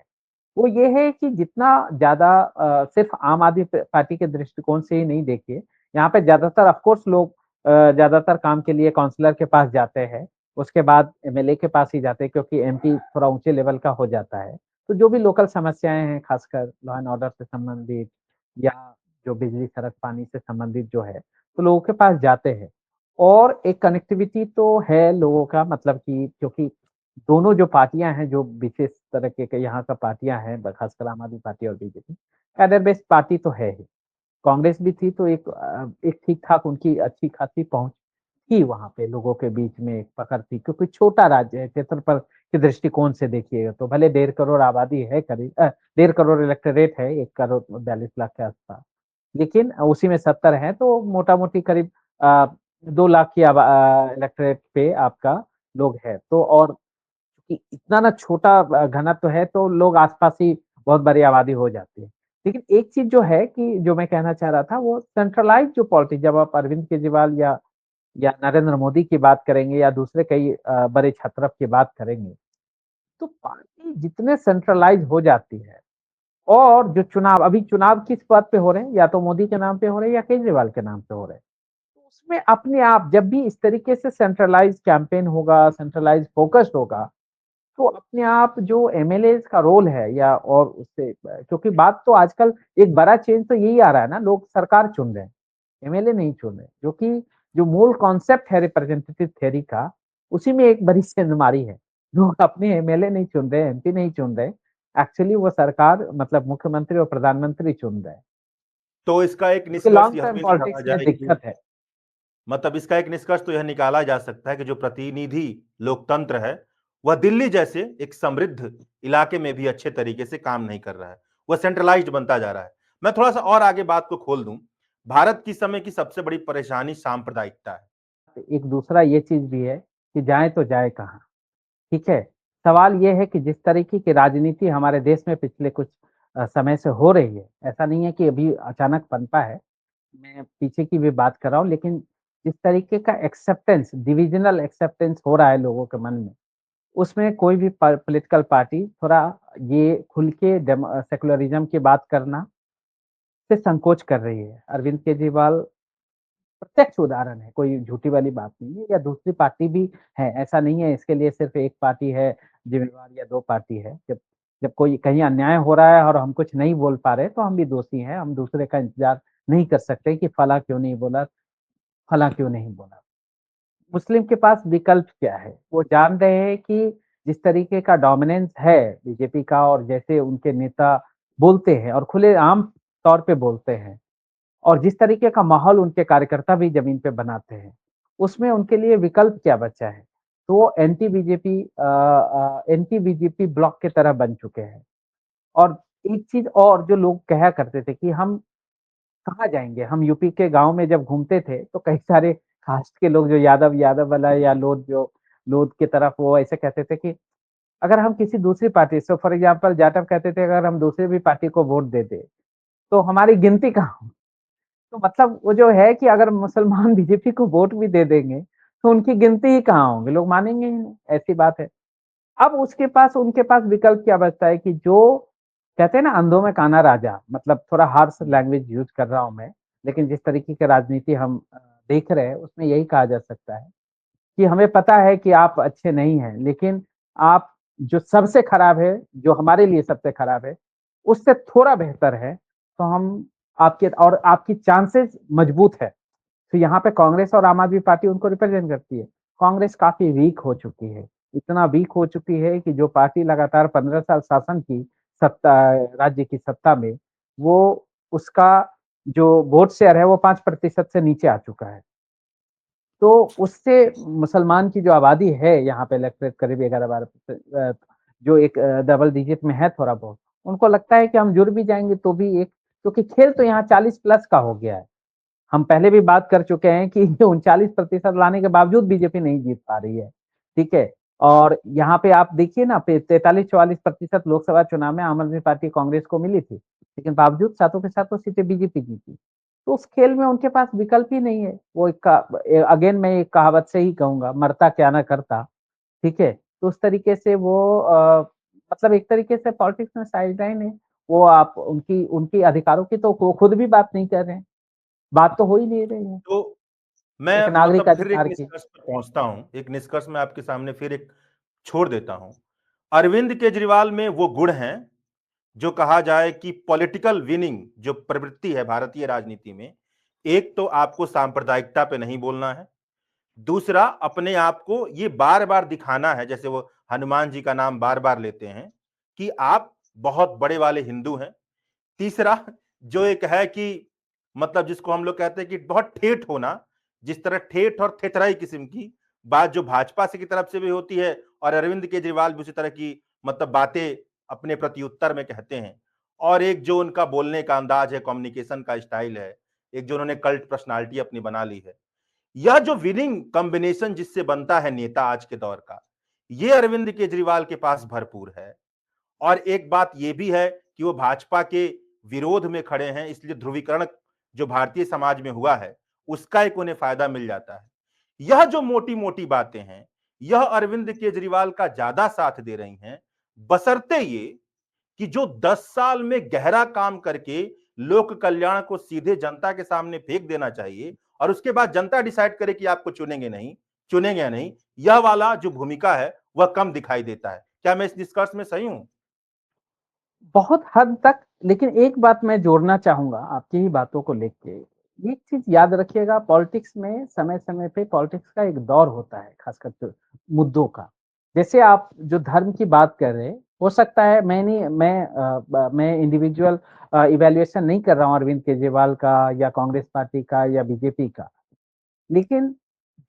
वो ये है कि जितना ज़्यादा सिर्फ़ आम आदमी प पार्टी के दृष्टिकोण से ही नहीं देखिए, यहाँ पे ज़्यादातर ऑफ़ कोर्स लोग ज़्यादातर काम के लिए काउंसलर के पास जाते हैं, उसके बाद एमएलए के पास ही जाते हैं क्योंकि एमपी थोड़ा ऊँचे लेवल का हो जाता है। तो जो भी लोकल समस्याएँ हैं, खासकर लॉ एंड ऑर्डर से संबंधित या जो बिजली, सड़क, पानी से संबंधित जो है, तो लोगों के पास जाते हैं। और एक कनेक्टिविटी तो है लोगों का मतलब कि क्योंकि दोनों जो पार्टियाँ हैं, जो विशेष तरह के यहाँ का पार्टियाँ हैं, ब खासकर आम आदमी पार्टी और बीजेपी, कैडर बेस्ड पार्टी तो है ही। कांग्रेस भी थी तो एक ठीक-ठाक उनकी अच्छी खासी पहुँच थी वहाँ पे लोगों के बीच में एक पकड़ थी क्योंकि छोटा राज्य है क्षेत्रफल के दृष्टिकोण से देखिएगा तो भले 1.5 करोड़ आबादी है करीब 1.5 करोड़ इलेक्टोरेट है 1 करोड़ 42 लाख के आस-पास। लेकिन उसी में 70 हैं तो मोटा-मोटी करीब 2 लाख की इलेक्टोरेट पे आपका लोग है। तो और कि इतना ना छोटा घनत्व है तो लोग आस-पास ही बहुत बड़ी आबादी हो जाती है। लेकिन एक चीज़ जो है कि जो मैं कहना चाह रहा था वो सेंट्रलाइज़्ड जो पॉलिटिक्स जब आप अरविंद केजरीवाल या नरेंद्र मोदी की बात करेंगे या दूसरे कई बड़े छत्रप की बात करेंगे, तो पार्टी जितने सेंट्रलाइज़ हो जाती है और जो चुनाव अभी चुनाव किस बात पे हो रहे हैं? या तो मोदी के नाम पे हो रहे हैं या केजरीवाल के नाम पे हो रहे हैं। तो उसमें अपने आप जब भी इस तरीके से सेंट्रलाइज़्ड कैंपेन होगा, सेंट्रलाइज़्ड फोकस्ड होगा तो अपने आप जो एमएलएज़ का रोल है या और उससे क्योंकि बात तो आजकल एक बड़ा चेंज तो यही आ रहा है ना, लोग सरकार चुन रहे हैं, एमएलए नहीं चुन रहे, जो कि जो मूल कॉन्सेप्ट है रिप्रेजेंटेटिव थ्योरी का, उसी में एक बड़ी सेंधमारी है। लोग अपने एमएलए नहीं चुन रहे, एमपी नहीं चुन रहे, एक्चुअली वो सरकार मतलब मुख्यमंत्री और प्रधानमंत्री चुन रहे हैं, तो इसका एक क्योंकि निष्कर्ष लॉन्ग यह टर्म भी निकाला पॉलिटिक्स में जाए कि दिक्कत है। मतलब इसका एक निष्कर्ष तो यह निकाला जा सकता है कि जो प्रतिनिधि लोकतंत्र है, वह दिल्ली जैसे एक समृद्ध इलाके में भी अच्छे तरीके से काम नहीं कर रहा है। वह सेंट्रलाइज्ड बनता जा रहा है। मैं थोड़ा-सा और आगे बात को खोल दूँ। भारत की समय की सबसे बड़ी परेशानी सांप्रदायिकता है। एक दूसरा ये चीज़ भी है कि जाएँ तो जाएँ कहाँ? ठीक है? सवाल ये है कि जिस तरीके की राजनीति हमारे देश में पिछले कुछ समय से हो रही है, ऐसा नहीं है कि अभी अचानक पनपा है। मैं पीछे की भी बात कर रहा हूँ, लेकिन जिस तरीके का एक्सेप्टेंस, डिविज़नल एक्सेप्टेंस हो रहा है लोगों के मन में, उसमें कोई भी पॉलिटिकल पार्टी थोड़ा ये खुल के सेक्युलरिज़्म की बात करना से संकोच कर रही है। अरविंद केजरीवाल प्रत्यक्ष उदाहरण है, कोई झूठी वाली बात नहीं है या दूसरी पार्टी भी है, ऐसा नहीं है इसके लिए सिर्फ़ एक पार्टी है ज़िम्मेवार या 2 पार्टी है। जब जब कोई कहीं अन्याय हो रहा है और हम कुछ नहीं बोल पा रहे, तो हम भी दोषी हैं, हम दूसरे का इंतज़ार नहीं कर सकते कि फलाँ क्यों नहीं बोला, फलाँ क्यों नहीं बोला। मुस्लिम के पास विकल्प क्या है? वो जान रहे हैं कि जिस तरीके का डोमिनेंस है बीजेपी का और जैसे उनके नेता बोलते हैं और खुलेआम तौर पे बोलते हैं। और जिस तरीके का माहौल उनके कार्यकर्ता भी ज़मीन पे बनाते हैं, उसमें उनके लिए विकल्प क्या बचा है? तो वो एंटी बीजेपी ब्लॉक की तरह बन चुके हैं। और एक चीज़ और जो लोग कहा करते थे कि हम कहाँ जाएँगे? हम यूपी के गाँव में जब घूमते थे, तो कई सारे कास्ट के लोग जो यादव यादव वाला या लोध की तरफ वो ऐसे कहते थे कि अगर हम किसी दूसरी पार्टी से फॉर एग्ज़ाम्पल जाटव कहते थे अगर हम दूसरी भी पार्टी को वोट दे दें, तो हमारी गिनती कहाँ तो मतलब वो जो है कि अगर मुसलमान बीजेपी को वोट भी दे देंगे, तो उनकी गिनती ही कहाँ होंगे, लोग मानेंगे ही नहीं, ऐसी बात है। अब उनके पास विकल्प क्या बचता है कि जो कहते हैं ना अंधों में काना राजा, मतलब थोड़ा हार्श लैंग्वेज यूज़ कर रहा हूँ मैं, लेकिन जिस तरीके की राजनीति हम देख रहे हैं, उसमें यही कहा जा सकता है कि हमें पता है कि आप अच्छे नहीं हैं, लेकिन आप जो सबसे खराब है, जो हमारे लिए सबसे खराब है, उससे थोड़ा बेहतर है, तो हम आपके और आपकी चांसेस मजबूत है। तो यहाँ पे कांग्रेस और आम आदमी पार्टी उनको रिप्रेजेंट करती है। कांग्रेस काफ़ी वीक हो चुकी है, इतना वीक हो चुकी है कि जो पार्टी लगातार 15 साल शासन की सत्ता राज्य की सत्ता में, वो उसका जो वोट शेयर है वो 5% से नीचे आ चुका है। तो उससे मुसलमान की जो आबादी है यहाँ पे इलेक्ट्रेट करीब 11-12% जो एक डबल डिजिट में है थोड़ा बहुत, उनको लगता है कि हम जुड़ भी जाएँगे तो भी एक क्योंकि खेल तो यहाँ 40 प्लस का हो गया है। हम पहले भी बात कर चुके हैं कि 39% लाने के बावजूद बीजेपी नहीं जीत पा रही है, ठीक है? और यहाँ पे आप देखिए ना पे 43-44% लोकसभा चुनाव में आम आदमी पार्टी कांग्रेस को मिली थी, लेकिन बावजूद सातों के सातों सीटें बीजेपी जीती। तो उस खेल में उनके पास विकल्प ही नहीं है। वो अगेन मैं एक कहावत से ही कहूँगा, मरता क्या ना करता, ठीक है? तो उस तरीके से वो मतलब एक तरीके से पॉलिटिक्स में साइडलाइन है। वो आप उनकी उनकी अधिकारों की तो वो खुद भी बात नहीं कर रहे हैं। बात तो हो ही नहीं रही है, तो एक मैं नागरिक मतलब फिर एक अधिकार की। निष्कर्ष पर पहुँचता हूँ। एक निष्कर्ष मैं आपके सामने फिर एक छोड़ देता हूँ। अरविंद केजरीवाल में वो गुण हैं जो कहा जाए कि पॉलिटिकल विनिंग जो प्रवृत्ति है भारतीय राजनीति में, एक तो आपको सांप्रदायिकता पे नहीं बोलना है। दूसरा अपने आप को ये बार-बार दिखाना है, जैसे वो हनुमान जी का नाम बार-बार लेते हैं, कि आप बहुत बड़े वाले हिंदू हैं। तीसरा जो एक है कि मतलब जिसको हम लोग कहते हैं कि बहुत ठेठ होना, जिस तरह ठेठ और थेथराई किस्म की बात जो भाजपा से की तरफ से भी होती है और अरविंद केजरीवाल भी उसी तरह की मतलब बातें अपने प्रत्युत्तर में कहते हैं। और एक जो उनका बोलने का अंदाज है, कम्युनिकेशन का स्टाइल है, एक जो उन्होंने कल्ट पर्सनालिटी अपनी बना ली है, यह जो विनिंग कॉम्बिनेशन जिससे बनता है नेता आज के दौर का, ये अरविंद केजरीवाल के पास भरपूर है। और एक बात यह भी है कि वो भाजपा के विरोध में खड़े हैं, इसलिए ध्रुवीकरण जो भारतीय समाज में हुआ है उसका एक उन्हें फायदा मिल जाता है। यह जो मोटी मोटी बातें हैं, यह अरविंद केजरीवाल का ज्यादा साथ दे रही हैं, बशर्ते ये कि जो 10 साल में गहरा काम करके लोक कल्याण को सीधे जनता के सामने फेंक देना चाहिए और उसके बाद जनता डिसाइड करे कि आपको चुनेंगे या नहीं, यह वाला जो भूमिका है वह कम दिखाई देता है। क्या मैं इस निष्कर्ष में सही हूं? बहुत हद तक, लेकिन एक बात मैं जोड़ना चाहूँगा आपकी ही बातों को लेके। एक चीज़ याद रखिएगा, पॉलिटिक्स में समय-समय पे पॉलिटिक्स का एक दौर होता है, खासकर जो मुद्दों का। जैसे आप जो धर्म की बात कर रहे हैं, हो सकता है मैं इंडिविजुअल इवैल्यूएशन नहीं कर रहा हूँ अरविंद केजरीवाल का या कांग्रेस पार्टी का या बीजेपी का। लेकिन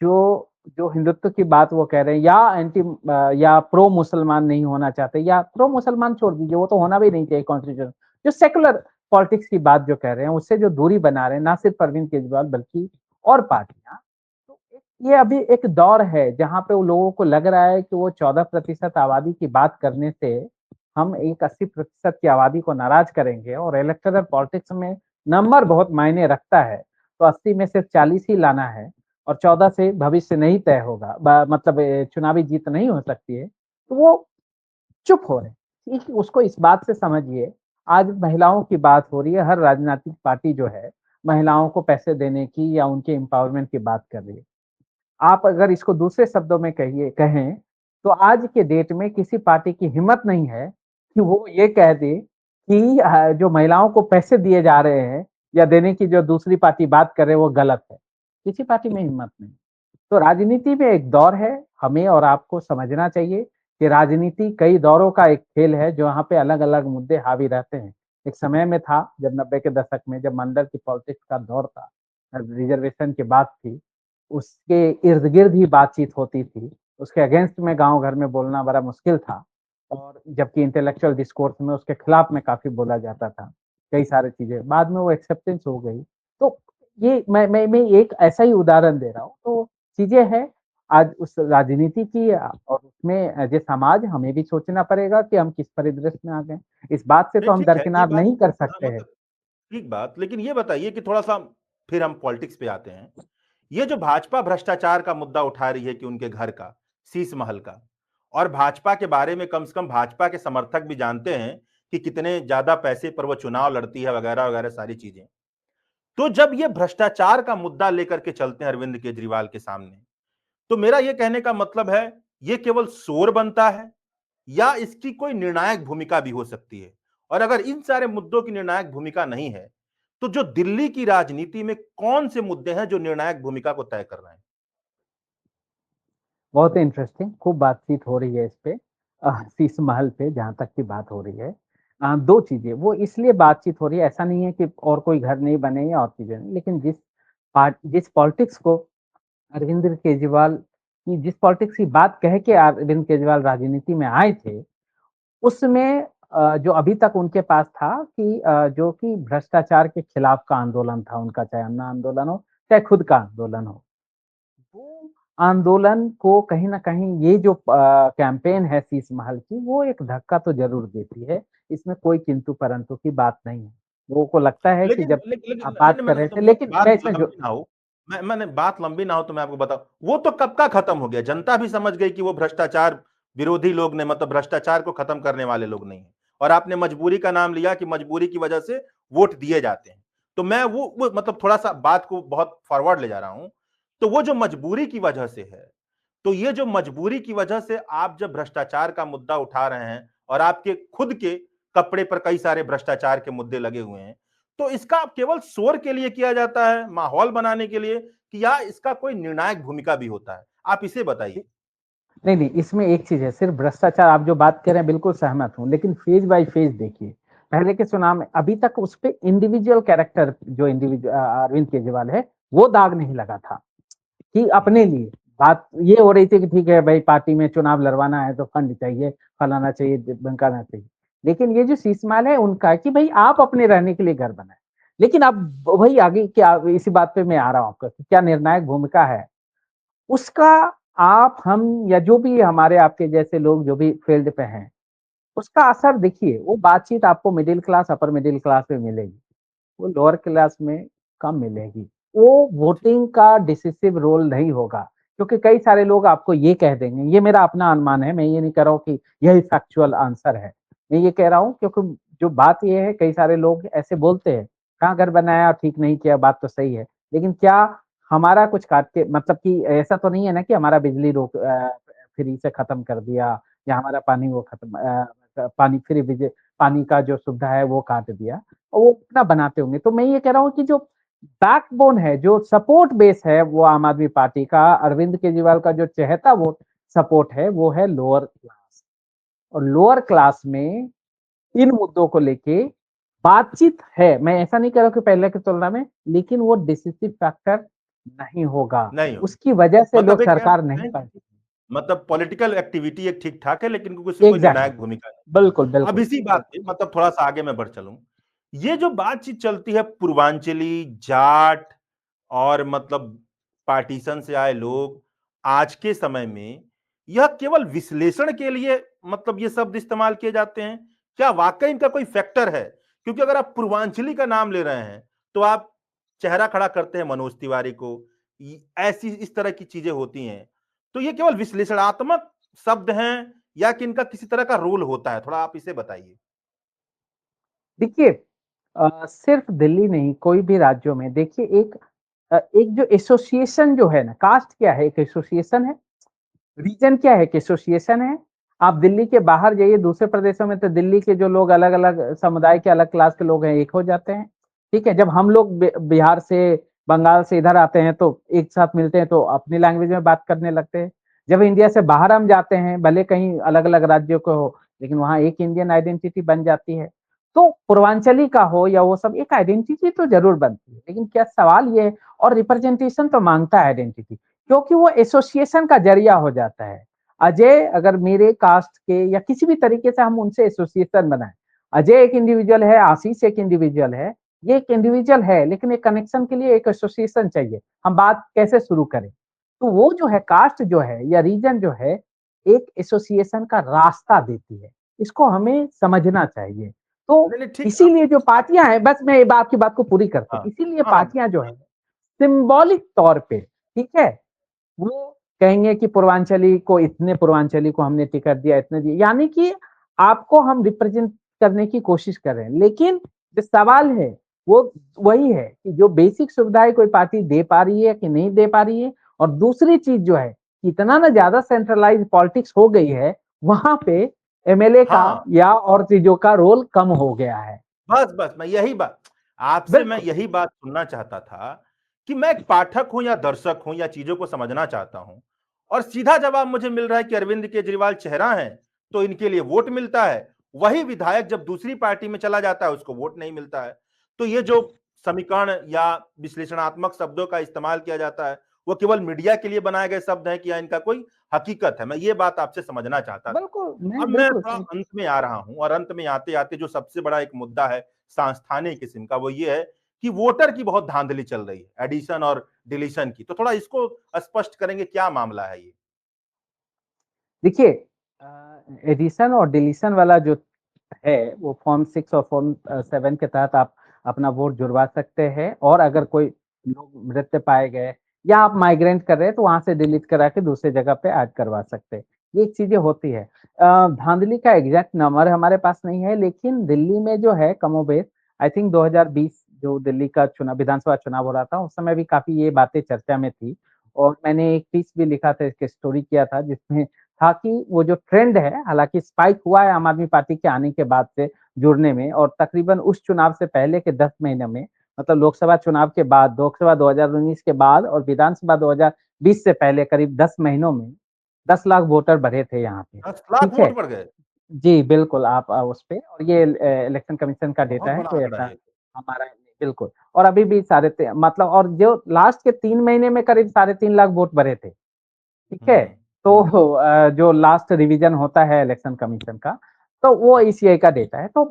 जो जो हिंदुत्व की बात वो कह रहे हैं, या प्रो मुसलमान नहीं होना चाहते, या प्रो मुसलमान छोड़ दीजिए, वो तो होना भी नहीं चाहिए कॉन्स्टिट्यूशन। जो सेकुलर पॉलिटिक्स की बात जो कह रहे हैं, उससे जो दूरी बना रहे हैं, ना सिर्फ अरविंद केजरीवाल बल्कि और पार्टियां। तो ये अभी एक दौर है जहां पे वो लोगों को लग रहा है कि वो 14% आबादी की बात करने से हम एक 80% की आबादी को नाराज करेंगे, और इलेक्टोरल पॉलिटिक्स में नंबर बहुत मायने रखता है। तो 80 में सिर्फ 40 ही लाना है और 14 से भविष्य नहीं तय होगा, मतलब चुनावी जीत नहीं हो सकती है, तो वो चुप हो रहे हैं। उसको इस बात से समझिए, आज महिलाओं की बात हो रही है, हर राजनीतिक पार्टी जो है महिलाओं को पैसे देने की या उनके एम्पावरमेंट की बात कर रही है। आप अगर इसको दूसरे शब्दों में कहें, तो आज के डेट में किसी पार्टी की हिम्मत नहीं है कि वो ये कह दे कि जो महिलाओं को पैसे दिए जा रहे हैं या देने की जो दूसरी पार्टी बात कर रहे हैं वो गलत है। किसी पार्टी में हिम्मत नहीं। तो राजनीति में एक दौर है, हमें और आपको समझना चाहिए कि राजनीति कई दौरों का एक खेल है, जो यहाँ पे अलग-अलग मुद्दे हावी रहते हैं। एक समय में था जब 90 के दशक में जब मंडल की पॉलिटिक्स का दौर था, रिजर्वेशन की बात थी, उसके इर्द-गिर्द ही बातचीत होती थी। उसके अगेंस्ट में गाँव घर में बोलना बड़ा मुश्किल था, और जबकि इंटेलेक्चुअल डिस्कोर्स में उसके खिलाफ में काफ़ी बोला जाता था, कई सारी चीज़ें। बाद में वो एक्सेप्टेंस हो गई। तो ये मैं एक ऐसा ही उदाहरण दे रहा हूँ। तो चीज़ें हैं आज उस राजनीति की, और उसमें जो समाज, हमें भी सोचना पड़ेगा कि हम किस परिदृश्य में आ गए। इस बात से नहीं तो हम ठीक है, ये दरकिनार बात नहीं कर हाँ, सकते हैं। मतलब ठीक बात, लेकिन ये बताइए कि थोड़ा-सा फिर हम पॉलिटिक्स पे आते हैं। ये जो भाजपा भ्रष्टाचार का मुद्दा उठा रही है कि उनके घर का, शीश महल का, और भाजपा के बारे में कम से कम भाजपा के समर्थक भी जानते हैं कि कितने ज़्यादा पैसे पर वो चुनाव लड़ती है वगैरह-वगैरह सारी चीज़ें। तो जब ये भ्रष्टाचार का मुद्दा लेकर के चलते हैं अरविंद केजरीवाल के सामने, तो मेरा ये कहने का मतलब है, ये केवल शोर बनता है या इसकी कोई निर्णायक भूमिका भी हो सकती है? और अगर इन सारे मुद्दों की निर्णायक भूमिका नहीं है, तो जो दिल्ली की राजनीति में कौन से मुद्दे हैं जो निर्णायक भूमिका को तय कर रहे हैं? बहुत इंटरेस्टिंग, खूब बातचीत हो रही है इस पे, शीश महल पे जहाँ तक की बात हो रही है। 2 चीज़ें, वो इसलिए बातचीत हो रही है, ऐसा नहीं है कि और कोई घर नहीं बने या और चीज़ें नहीं, लेकिन जिस पॉलिटिक्स को अरविंद केजरीवाल जिस पॉलिटिक्स की बात कह के अरविंद केजरीवाल राजनीति में आए थे, उसमें जो अभी तक उनके पास था कि जो कि भ्रष्टाचार के खिलाफ का आंदोलन था उनका, चाहे अन्ना आंदोलन हो, चाहे खुद का आंदोलन हो। वो आंदोलन को कहीं न कहीं ये जो कैंपेन है शीश महल की, वो एक धक्का तो ज़रूर देती है। इसमें कोई किंतु परंतु की बात नहीं है। लोगों को लगता है कि लेकिन जब लेकिन लेकिन आप नहीं बात कर मैंने रहे थे, मतलब लेकिन बात मैं इसमें जो लंबी ना हो, मैंने बात लंबी ना हो तो मैं आपको बताऊं, वो तो कब का खत्म हो गया, जनता भी समझ गई कि वो भ्रष्टाचार विरोधी लोग ने, मतलब भ्रष्टाचार को खत्म करने वाले लोग नहीं है। और आपने मजबूरी का नाम लिया कि मजबूरी की वजह से वोट दिए जाते हैं, तो मैं वो मतलब थोड़ा सा बात को बहुत फॉरवर्ड ले जा रहा हूं। तो वो जो मजबूरी की वजह से है, तो ये जो मजबूरी की वजह से आप जब भ्रष्टाचार का मुद्दा उठा रहे हैं और आपके खुद के कपड़े पर कई सारे भ्रष्टाचार के मुद्दे लगे हुए हैं, तो इसका केवल शोर के लिए किया जाता है, माहौल बनाने के लिए, कि या इसका कोई निर्णायक भूमिका भी होता है? आप इसे बताइए। नहीं, इसमें एक चीज़ है, सिर्फ भ्रष्टाचार आप जो बात कर रहे हैं बिल्कुल सहमत हूँ, लेकिन फेज़ बाय फेज़ देखिए। पहले के चुनाव में अभी तक उस पे इंडिविजुअल कैरेक्टर जो अरविंद केजरीवाल है, वो दाग नहीं लगा था कि अपने हम्म, लिए बात ये हो रही थी कि ठीक है भाई पार्टी में चुनाव लड़वाना है तो फंड चाहिए, फलाना चाहिए, ढिमकाना चाहिए। लेकिन ये जो शीशमाल है उनका कि भाई आप अपने रहने के लिए घर बनाए। लेकिन अब वही आगे क्या, इसी बात पे मैं आ रहा हूँ आपका कि क्या निर्णायक भूमिका है उसका। आप हम या जो भी हमारे आपके जैसे लोग जो भी फील्ड पे हैं, उसका असर देखिए, वो बातचीत आपको middle class upper middle class में मिलेगी, वो लोअर क्लास में कम मिलेगी। वो वोटिंग का डिसिसिव रोल नहीं होगा, क्योंकि कई सारे लोग आपको ये कह देंगे, ये मेरा अपना अनुमान है, मैं ये नहीं कह रहा हूँ कि यही फैक्चुअल आंसर है। मैं ये कह रहा हूँ क्योंकि जो बात ये है, कई सारे लोग ऐसे बोलते हैं, कहाँ घर बनाया ठीक नहीं किया, बात तो सही है, लेकिन क्या हमारा कुछ काट के, मतलब कि ऐसा तो नहीं है ना कि हमारा बिजली रोक फ्री से खत्म कर दिया, या हमारा पानी वो खत्म पानी फ्री पानी का जो सुविधा है वो काट दिया, और वो कितना बनाते होंगे। तो मैं ये कह रहा हूँ कि जो बैकबोन है, जो सपोर्ट बेस है वो आम आदमी पार्टी का, अरविंद केजरीवाल का जो चहेता वोट सपोर्ट है वो है लोअर क्लास। और लोअर क्लास में इन मुद्दों को लेके बातचीत है, मैं ऐसा नहीं कह रहा कि पहले की तुलना में, लेकिन वो डिसिसिव फैक्टर नहीं होगा, नहीं हो, उसकी वजह से लोग मतलब एक कह सरकार सकते नहीं हैं पाएंगे। मतलब पॉलिटिकल एक्टिविटी एक ठीक ठाक है, लेकिन उसकी कोई एग्जैक्टली, निर्णायक भूमिका नहीं। बिल्कुल अब बिल्कुल इसी बात पे मतलब थोड़ा सा आगे मैं बढ़ चलूं, ये जो बातचीत चलती है पूर्वांचली जाट और मतलब पार्टीशन से आए लोग आज के समय में, यह केवल विश्लेषण के लिए मतलब ये शब्द इस्तेमाल किए जाते हैं, क्या वाकई इनका कोई फैक्टर है? क्योंकि अगर आप पूर्वांचली का नाम ले रहे हैं तो आप चेहरा खड़ा करते हैं मनोज तिवारी को, ऐसी इस तरह की चीजें होती हैं। तो ये केवल विश्लेषणात्मक शब्द हैं या कि इनका किसी तरह का रोल होता है? थोड़ा आप इसे बताइए। देखिए, सिर्फ दिल्ली नहीं, कोई भी राज्यों में देखिए, एक जो एसोसिएशन जो है ना, कास्ट क्या है, एक एसोसिएशन है, रीजन क्या है, एक एसोसिएशन है। आप दिल्ली के बाहर जाइए दूसरे प्रदेशों में, तो दिल्ली के जो लोग अलग अलग समुदाय के, अलग क्लास के लोग हैं, एक हो जाते हैं। ठीक है, जब हम लोग बिहार से, बंगाल से इधर आते हैं तो एक साथ मिलते हैं तो अपनी लैंग्वेज में बात करने लगते हैं। जब इंडिया से बाहर हम जाते हैं, भले कहीं अलग अलग राज्यों को हो, लेकिन वहां एक इंडियन आइडेंटिटी बन जाती है। तो पूर्वांचली का हो या वो सब, एक आइडेंटिटी तो जरूर बनती है, लेकिन क्या सवाल ये है, और रिप्रेजेंटेशन तो मांगता है आइडेंटिटी, क्योंकि वो एसोसिएशन का जरिया हो जाता है। अजय अगर मेरे कास्ट के या किसी भी तरीके से हम उनसे एसोसिएशन बनाए, अजय एक इंडिविजुअल है, आशीष एक इंडिविजुअल है, ये एक इंडिविजुअल है, लेकिन एक कनेक्शन के लिए एक एसोसिएशन चाहिए, हम बात कैसे शुरू करें। तो वो जो है, कास्ट जो है या रीजन जो है, एक एसोसिएशन का रास्ता देती है, इसको हमें समझना चाहिए। तो नहीं नहीं ठीक आप। इसीलिए जो पार्टियां हैं, बस मैं ये आपकी बात को पूरी करता हाँ हूँ, इसीलिए हाँ हाँ। पार्टियां जो है सिंबॉलिक तौर पे, ठीक है, वो कहेंगे कि पूर्वांचली को, इतने पूर्वांचली को हमने टिकट दिया, इतने दिया, यानी कि आपको हम रिप्रेजेंट करने की कोशिश कर रहे हैं। लेकिन जो सवाल है वो वही है कि जो बेसिक सुविधाएं कोई पार्टी दे पा रही है कि नहीं दे पा रही है। और दूसरी चीज जो है, इतना ना ज्यादा सेंट्रलाइज पॉलिटिक्स हो गई है, वहां पे एमएलए का हाँ, या और चीजों का रोल कम हो गया है। बस मैं यही बात आपसे मैं बिल्कुल। यही बात सुनना चाहता था कि मैं एक पाठक हूं या दर्शक हूं या चीजों को समझना चाहता हूं, और सीधा जवाब मुझे मिल रहा है कि अरविंद केजरीवाल चेहरा है तो इनके लिए वोट मिलता है। वही विधायक जब दूसरी पार्टी में चला जाता है उसको वोट नहीं मिलता है। तो ये जो समीकरण या विश्लेषणात्मक शब्दों का इस्तेमाल किया जाता है वो केवल मीडिया के लिए बनाए गए शब्द हैं कि या इनका कोई हकीकत है, मैं ये बात आपसे समझना चाहता था। बिल्कुल, मैं अब मैं बिल्कुल थोड़ा अंत में आ रहा हूं, और अंत में आते आते जो सबसे बड़ा एक मुद्दा है सांस्थानिक किस्म का, वो ये है कि वोटर की बहुत धांधली चल रही है एडिशन और डिलीशन की। तो थोड़ा इसको स्पष्ट करेंगे, क्या मामला है ये? देखिए, एडिशन और डिलीशन वाला जो है, वो फॉर्म 6 और फॉर्म 7 के तहत आप अपना वोट जुड़वा सकते हैं, और अगर कोई लोग मृत पाए गए या आप माइग्रेंट कर रहे हैं तो वहां से डिलीट करा के दूसरी जगह पे ऐड करवा सकते हैं। ये चीजें होती है। धांधली का एग्जैक्ट नंबर हमारे पास नहीं है, लेकिन दिल्ली में जो है कमोबेश, आई थिंक 2020 जो दिल्ली का चुनाव, विधानसभा चुनाव हो रहा था, उस समय भी काफी ये बातें चर्चा में थी। और मैंने एक पीस भी लिखा था, एक स्टोरी किया था, जिसमें था कि वो जो ट्रेंड है, हालांकि स्पाइक हुआ है आम आदमी पार्टी के आने के बाद से जुड़ने में, और तकरीबन उस चुनाव से पहले के 10 महीने में, मतलब लोकसभा चुनाव के बाद, लोकसभा 2019 के बाद और विधानसभा 2020 से पहले करीब 10 महीनों में 10 लाख वोटर बढ़े थे यहाँ पे। 10 लाख ठीक है, वोट बढ़ गए। जी, बिल्कुल आप उस पे और ये इलेक्शन कमीशन का बहुत डेटा है, बड़ा कोई आंकड़ा ऐसा है। हमारा नहीं, बिल्कुल। और अभी भी साढ़े त मतलब और जो लास्ट के 3 महीने में करीब साढ़े 3 लाख वोट भरे थे, ठीक है? हुँ, तो हुँ। जो लास्ट रिवीजन होता है इलेक्शन कमीशन का, तो वो ईसीआई का डेटा है। तो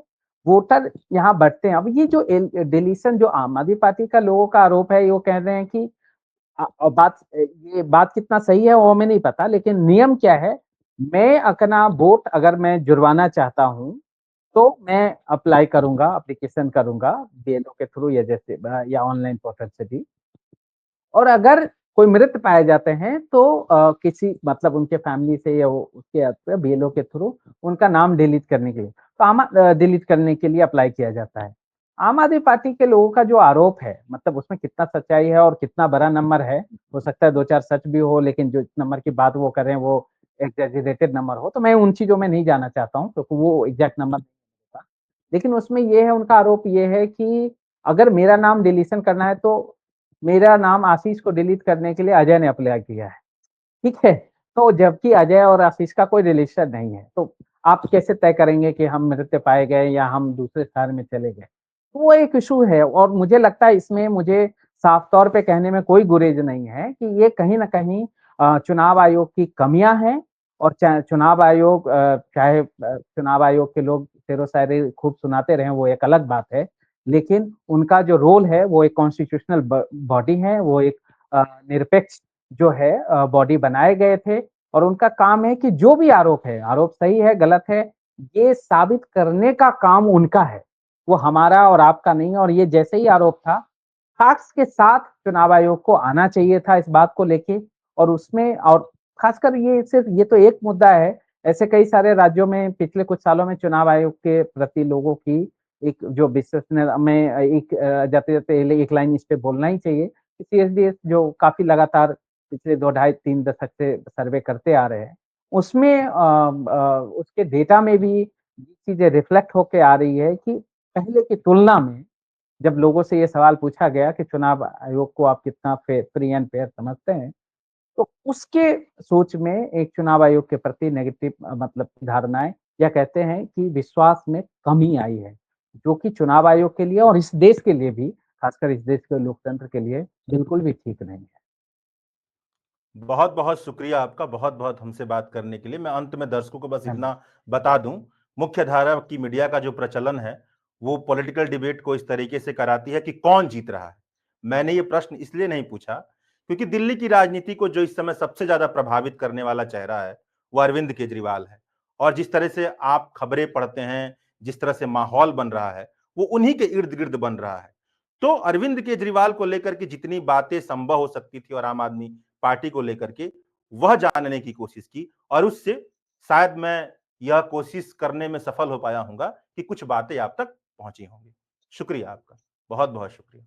वोटर यहाँ बढ़ते हैं। अब ये जो डिलीशन जो आम आदमी पार्टी का लोगों का आरोप है, वो कह रहे हैं कि ये बात कितना सही है वो हमें नहीं पता, लेकिन नियम क्या है, मैं अपना वोट अगर मैं जुर्माना चाहता हूँ, तो मैं अप्लाई करूँगा, एप्लीकेशन करूँगा बीएलओ के थ्रू या जैसे या ऑनलाइन पोर्टल से भी। और अगर कोई मृत पाए जाते हैं तो किसी मतलब उनके फैमिली से या वो उसके बीएलओ के थ्रू उनका नाम डिलीट करने के लिए डिलीट करने के लिए अप्लाई किया जाता है। आम आदमी पार्टी के लोगों का जो आरोप है मतलब उसमें कितना सच्चाई है और कितना बड़ा नंबर है, हो सकता है 2-4 सच भी हो लेकिन जो नंबर की बात वो कर रहे हैं वो एक्ज़ैजरेटेड नंबर हो, तो मैं उन चीज़ों में नहीं जाना चाहता हूँ क्योंकि वो एग्ज़ैक्ट नंबर नहीं होता। लेकिन उसमें ये है उनका आरोप ये है कि अगर मेरा नाम डिलीशन करना है तो मेरा नाम आशीष को डिलीट करने के लिए अजय ने अप्लाई किया है, ठीक है? तो जबकि अजय और आशीष का कोई रिलेशन नहीं है, तो आप कैसे तय करेंगे कि हम मृत पाए गए या हम दूसरे शहर में चले गए? तो वो एक इश्यू है और मुझे लगता है इसमें मुझे साफ तौर पे कहने में कोई गुरेज नहीं है कि ये कहीं न कहीं चुनाव आयोग की कमियाँ हैं और चुनाव आयोग चाहे चुनाव आयोग के लोग शेरो-शायरी खूब सुनाते रहें, वो एक अलग बात है। लेकिन उनका जो रोल है, वो एक कॉन्स्टिट्यूशनल बॉडी है, वो एक निरपेक्ष जो है बॉडी बनाए गए थे और उनका काम है कि जो भी आरोप है, आरोप सही है, गलत है, ये साबित करने का काम उनका है। वो हमारा और आपका नहीं है और ये जैसे ही आरोप था, फैक्ट्स के साथ चुनाव आयोग को आना चाहिए था इस बात को लेके और उसमें और खासकर ये सिर्फ ये तो एक मुद्दा है, ऐसे कई सारे राज्यों में पिछले कुछ सालों में चुनाव आयोग के प्रति लोगों की एक जो विश्वसनीय में एक जाते-जाते एक लाइन इस पे बोलना ही चाहिए कि सीएसडीएस जो काफ़ी लगातार पिछले 2 ढाई 3 दशक से सर्वे करते आ रहे हैं, उसमें उसके डेटा में भी ये चीज़ें रिफ्लेक्ट होके आ रही है कि पहले की तुलना में जब लोगों से ये सवाल पूछा गया कि चुनाव आयोग को आप कितना फ्री एंड फेयर समझते हैं? तो उसके सोच में एक चुनाव आयोग के प्रति नेगेटिव मतलब धारणाएँ या कहते हैं कि विश्वास में कमी आई है, जो कि चुनाव आयोग के लिए और इस देश के लिए भी, खासकर इस देश के लोकतंत्र के लिए बिल्कुल भी ठीक नहीं है। बहुत-बहुत शुक्रिया आपका, बहुत-बहुत हमसे बात करने के लिए। मैं अंत में दर्शकों को बस धन्य इतना बता दूँ, मुख्य धारा की मीडिया का जो प्रचलन है, वो पॉलिटिकल डिबेट को इस तरीके से कराती है कि कौन जीत रहा है। मैंने ये प्रश्न इसलिए नहीं पूछा, क्योंकि दिल्ली की राजनीति को जो इस समय सबसे ज़्यादा प्रभावित करने वाला चेहरा है, वो अरविंद केजरीवाल है। और जिस तरह से आप खबरें पढ़ते हैं, जिस तरह से माहौल बन रहा है, वो उन्हीं के इर्द-गिर्द बन रहा है। तो अरविंद केजरीवाल को लेकर के जितनी बातें संभव हो सकती थी और आम आदमी पार्टी को लेकर के वह जानने की कोशिश की और उससे शायद मैं यह कोशिश करने में सफल हो पाया हूँगा कि कुछ बातें आप तक पहुँची होंगी। शुक्रिया आपका। बहुत-बहुत शुक्रिया।